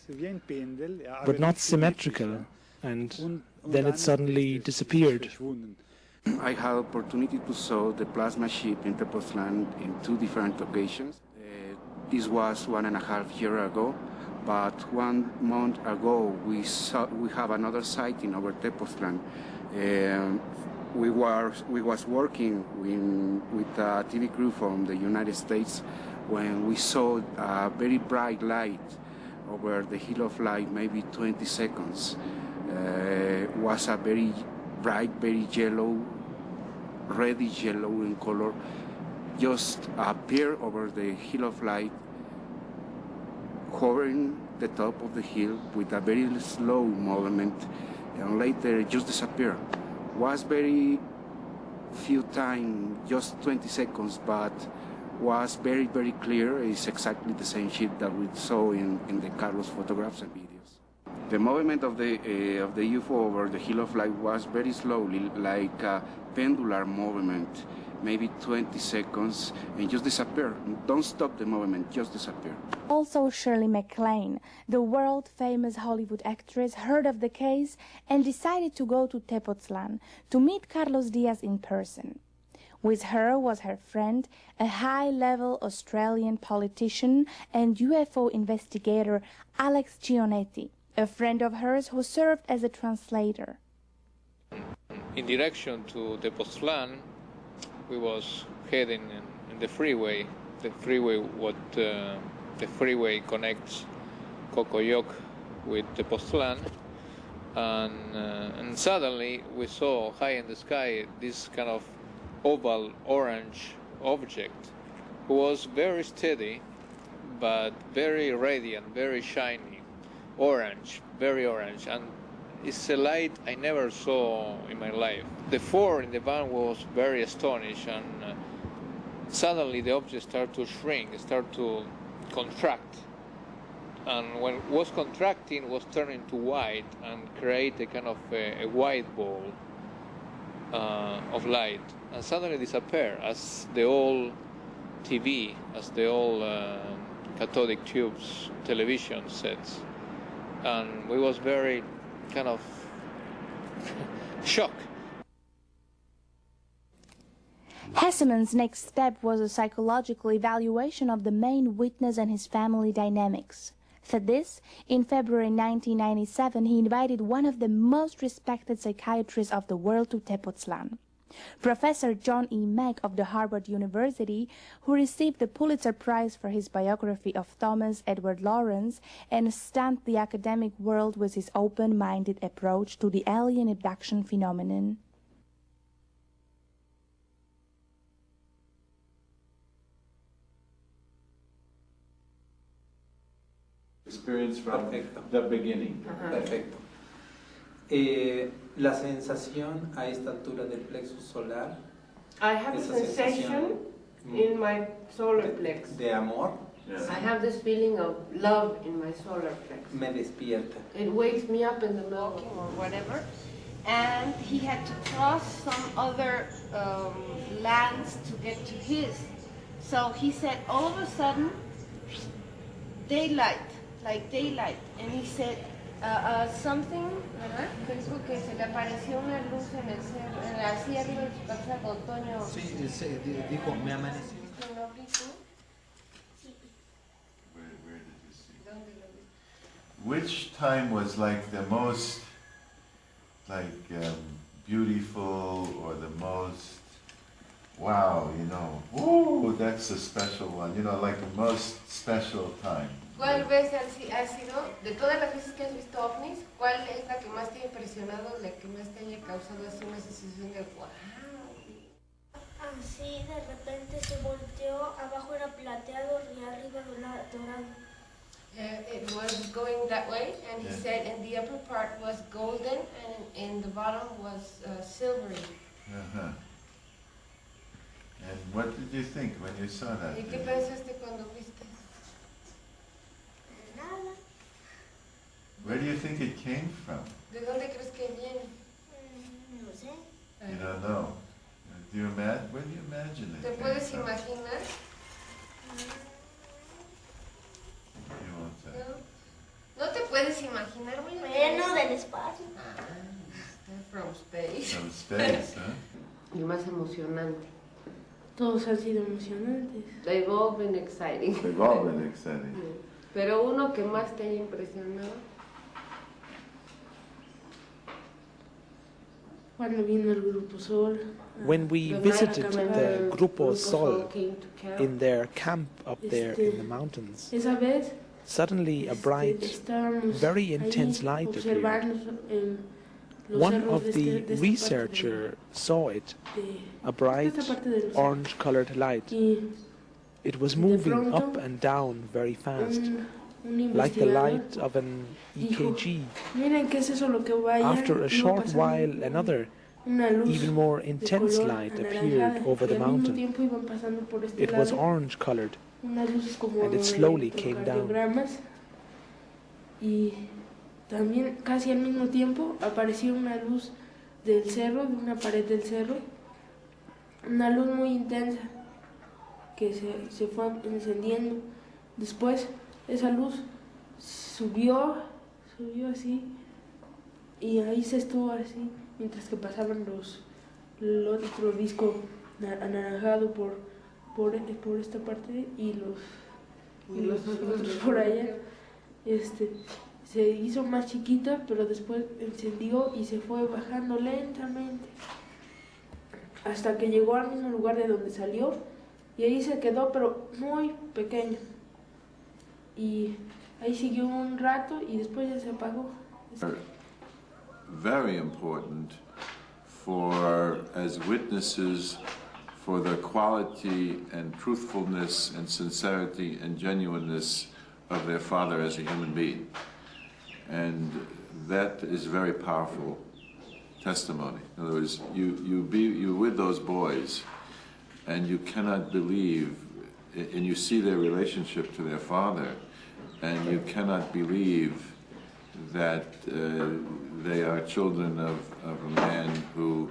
but not symmetrical, and then it suddenly disappeared. I had opportunity to saw the plasma ship in Tepoztlan in 2 different occasions. This was 1.5 years ago, but 1 month ago we have another sighting over Tepoztlan. We was working with a TV crew from the United States when we saw a very bright light over the hill of light, maybe 20 seconds. Was a very bright, very yellow, reddish yellow in color, just appear over the hill of light, hovering the top of the hill with a very slow movement, and later just disappear. Was very few time, just 20 seconds, but was very, very clear. It's exactly the same ship that we saw in the Carlos photographs and videos. The movement of the UFO over the hill of light was very slowly, like a pendular movement, maybe 20 seconds, and just disappear. Don't stop the movement, just disappear. Also, Shirley MacLaine, the world-famous Hollywood actress, heard of the case and decided to go to Tepoztlan to meet Carlos Diaz in person. With her was her friend, a high-level Australian politician and UFO investigator, Alex Gionetti, a friend of hers who served as a translator. In direction to Tepoztlan, we was heading in the freeway. The freeway connects Cocoyoc with Tepoztlan, and suddenly we saw high in the sky this kind of oval orange object, who was very steady, but very radiant, very shiny, orange, very orange, and it's a light I never saw in my life. The 4 in the van was very astonished, and suddenly the object started to shrink, started to contract, and when it was contracting, was turning to white and create a kind of a white ball of light, and suddenly disappear as the old TV, as the old cathodic tubes television sets, and we was very kind of shocked. Hesseman's next step was a psychological evaluation of the main witness and his family dynamics. For this, in February 1997, he invited one of the most respected psychiatrists of the world to Tepoztlan, Professor John E. Mack of the Harvard University, who received the Pulitzer Prize for his biography of Thomas Edward Lawrence and stunned the academic world with his open-minded approach to the alien abduction phenomenon. Experience from the beginning. Perfecto. La sensación a esta altura del plexo solar. I have a sensation in my solar plex. De amor. Yes. I have this feeling of love in my solar plex. Me despierta. It wakes me up in the middle or whatever. And he had to cross some other lands to get to his. So he said, all of a sudden, daylight, like daylight. And he said, something, ¿verdad? Dijo que se le apareció una luz en el cielo, así arriba de su casa con Toño. Sí, dijo, me amaneció. Where did you see? Which time was like the most, beautiful, or the most, wow, ooh, that's a special one, like the most special time? ¿Cuál vez ha sido, de todas las veces que has visto ovnis, cuál es la que más te ha impresionado, la que más te haya causado así una sensación de wow? Así de repente se volteó, abajo era plateado y arriba era dorado. It was going that way, and he said, and the upper part was golden, and the bottom was silvery. Uh-huh. And what did you think when you saw that? ¿Y qué pensaste cuando viste? Nada. Where do you think it came from? ¿De dónde crees que viene? No sé. You don't know. Do you imagine? Where do you imagine it? ¿Te puedes imaginar? You want to? No te puedes imaginar, muy Bueno, del espacio. From space. From space, huh? Y más emocionante. Todos han sido emocionantes. They've all been exciting. They've all been exciting. Pero uno que más te haya impresionado. Cuando vino el Grupo Sol. When we visited the Grupo Sol in their camp up there in the mountains, Esa vez suddenly a bright, very intense light appeared. One of the researchers saw it, a bright orange-colored light. It was moving up and down very fast, like the light of an EKG. After a short while, another, even more intense light appeared over the mountain. It was orange-colored, and it slowly came down. También casi al mismo tiempo apareció una luz del cerro, de una pared del cerro, una luz muy intensa que se fue encendiendo. Después esa luz subió así y ahí se estuvo así mientras que pasaban el otro disco anaranjado por esta parte y los otros por allá. Se hizo más chiquita, pero después encendió y se fue bajando lentamente hasta que llegó al mismo lugar de donde salió y ahí se quedó, pero muy pequeño. Y ahí siguió un rato y después ya se apagó. Very important as witnesses for the quality and truthfulness and sincerity and genuineness of their father as a human being. And that is very powerful testimony. In other words, you're with those boys, and you cannot believe, and you see their relationship to their father, and you cannot believe that they are children of a man who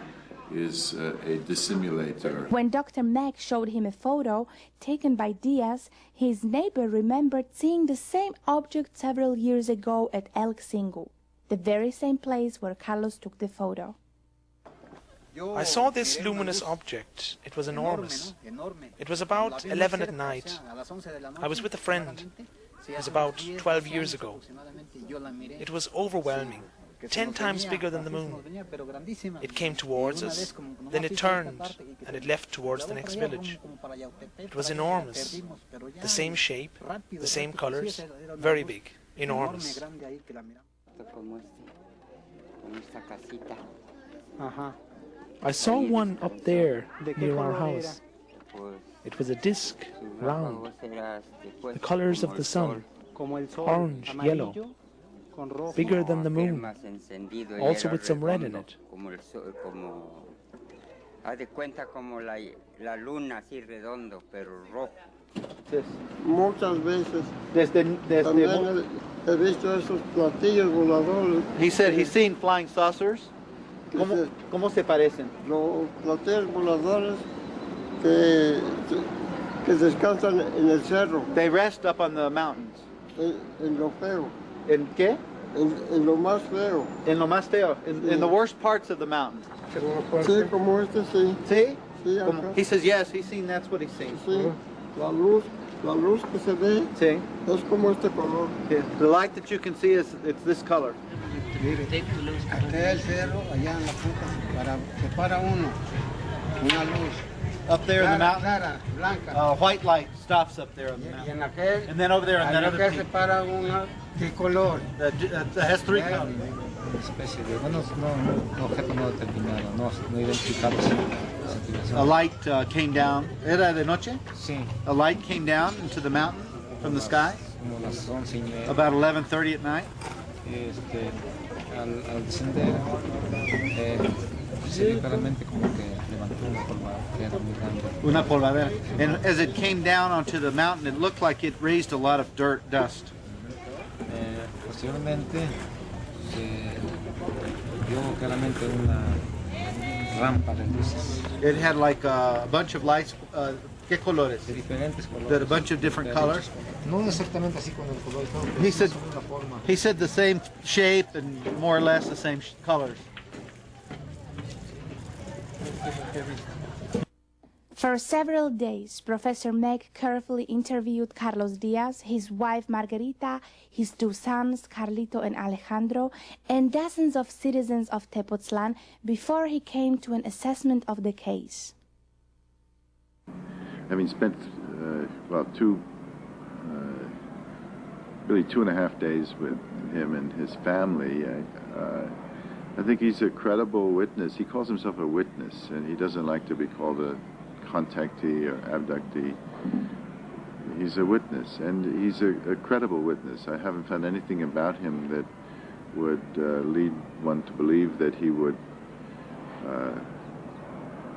is a dissimulator. When Dr. Mack showed him a photo taken by Diaz, his neighbor remembered seeing the same object several years ago at El Xingu, the very same place where Carlos took the photo. I saw this luminous object. It was enormous. It was about 11 at night. I was with a friend. It was about 12 years ago. It was overwhelming. 10 times bigger than the moon. It came towards us, then it turned, and it left towards the next village. It was enormous. The same shape, the same colors, very big, enormous. I saw one up there near our house. It was a disc, round, the colors of the sun, orange, yellow, bigger than the moon, also with some red in it. Muchas veces. También he visto esos platillos voladores. He said he's seen flying saucers. ¿Cómo se parecen? Los platillos voladores que descansan en el cerro. They rest up on the mountains. En lo feo. ¿En qué? En lo más feo. En lo más feo. In the worst parts of the mountain. Sí, como este sí. ¿Sí? Sí, he says yes, he's seen, that's what he's seen. Sí, la luz que se ve sí. Es como este color. Yeah. The light that you can see is it's this color. Hasta el cerro, allá en la punta, se para uno, una luz. Up there in the mountain, clara, blanca. White light stops up there on the mountain. And then over there in that other se para una, ¿qué color? That has three colors. A light came down. ¿Era de noche? Sí. A light came down into the mountain from the sky. About 11:30 at night. Al descender, se vio claramente como que levantó una polvadera muy grande. Una polvadera. And as it came down onto the mountain, it looked like it raised a lot of dust. Posteriormente se vio claramente un rampa de luces. It had like a bunch of lights. ¿Qué colores? De diferentes colores. That a bunch of different colors. No exactamente así con el color. He said the same shape and more or less the same colors. For several days, Professor Meg carefully interviewed Carlos Diaz, his wife Margarita, his two sons, Carlito and Alejandro, and dozens of citizens of Tepoztlan before he came to an assessment of the case. Having spent, really 2.5 days with him and his family, I think he's a credible witness. He calls himself a witness, and he doesn't like to be called a contactee or abductee. He's a witness, and he's a credible witness. I haven't found anything about him that would lead one to believe that he would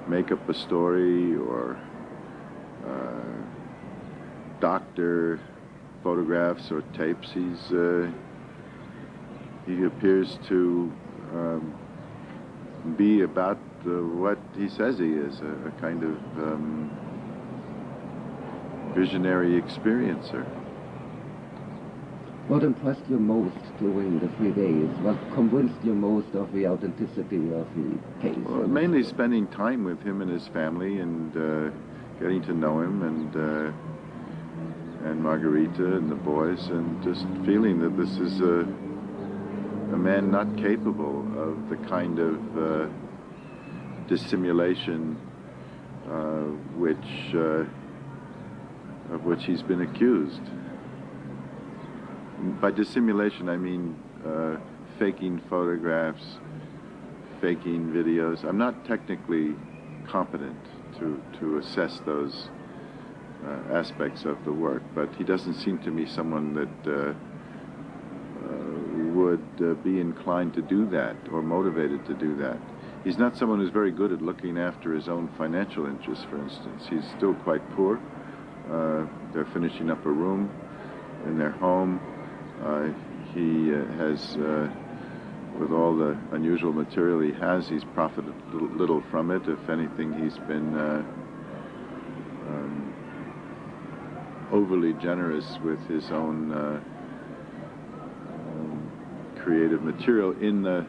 make up a story or doctor photographs or tapes. He appears to be about what he says he is, a kind of visionary experiencer. What impressed you most during the 3 days? What convinced you most of the authenticity of the case? Well, mainly spending time with him and his family and getting to know him and Margarita and the boys, and just feeling that this is a man not capable of the kind of dissimulation of which he's been accused. By dissimulation, I mean faking photographs, faking videos. I'm not technically competent to assess those aspects of the work, but he doesn't seem to me someone that would be inclined to do that or motivated to do that. He's not someone who's very good at looking after his own financial interests, for instance. He's still quite poor. They're finishing up a room in their home. He has, with all the unusual material he has, he's profited little from it. If anything, he's been overly generous with his own creative material, in the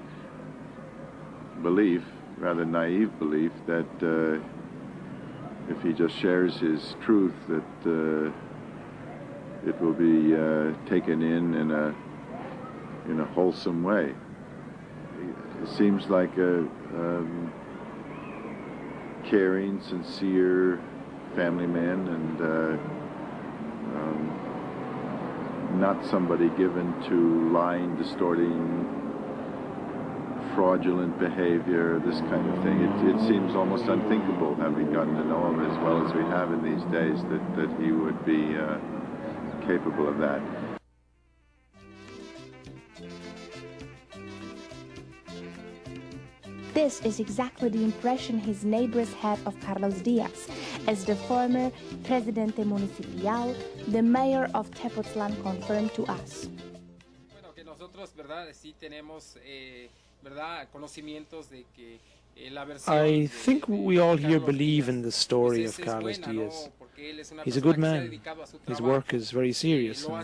belief, rather naive belief, that if he just shares his truth, that it will be taken in a wholesome way. It seems like a caring, sincere family man, and not somebody given to lying, distorting, fraudulent behavior, this kind of thing. It seems almost unthinkable, having gotten to know him as well as we have in these days, that he would be capable of that. This is exactly the impression his neighbors had of Carlos Diaz, as the former Presidente Municipal, the mayor of Tepoztlan, confirmed to us. I think we all here believe in the story of Carlos Diaz. He's a good man. His work is very serious, and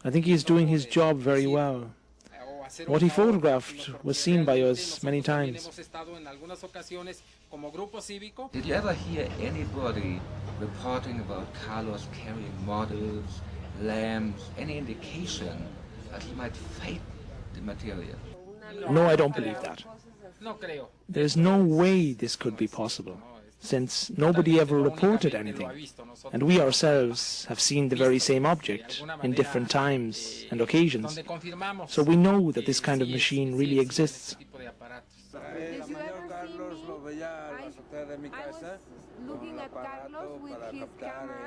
I think he's doing his job very well. What he photographed was seen by us many times. Did you ever hear anybody reporting about Carlos carrying models, lamps, any indication that he might fake the material? No, I don't believe that. There's no way this could be possible, since nobody ever reported anything, and we ourselves have seen the very same object in different times and occasions, so we know that this kind of machine really exists. Did you ever see me? I was looking at Carlos with his camera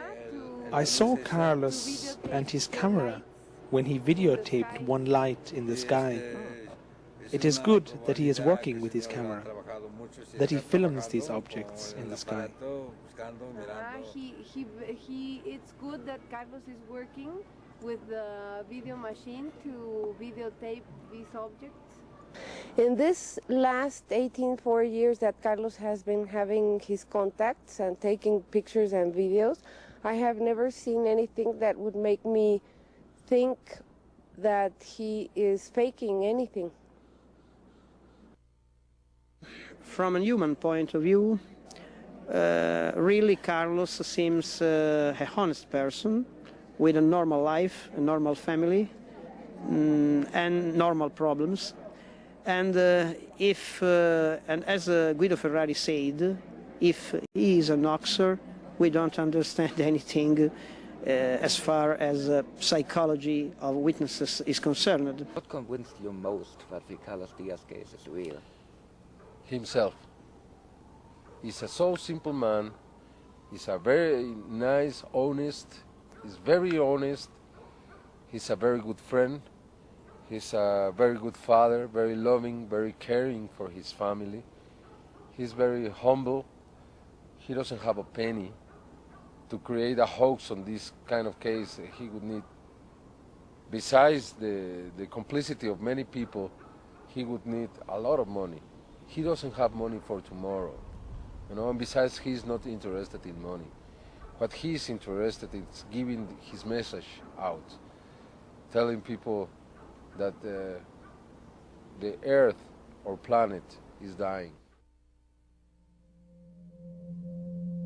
I saw Carlos and his camera when he videotaped one light in the sky. It is good that he is working with his camera, that he films these objects in the sky. It's good that Carlos is working with the video machine to videotape these objects. In this last 4 years that Carlos has been having his contacts and taking pictures and videos, I have never seen anything that would make me think that he is faking anything. From a human point of view, really Carlos seems a honest person with a normal life, a normal family, and normal problems. And and as Guido Ferrari said, if he is an hoaxer, we don't understand anything as far as psychology of witnesses is concerned. What convinced you most that the Carlos Diaz case is real? Himself. He's a so simple man. He's a very nice, honest. He's very honest. He's a very good friend. He's a very good father, very loving, very caring for his family. He's very humble. He doesn't have a penny. To create a hoax on this kind of case, he would need, besides the complicity of many people, he would need a lot of money. He doesn't have money for tomorrow, and besides, he's not interested in money. What he's interested in is giving his message out, telling people that the Earth or planet is dying.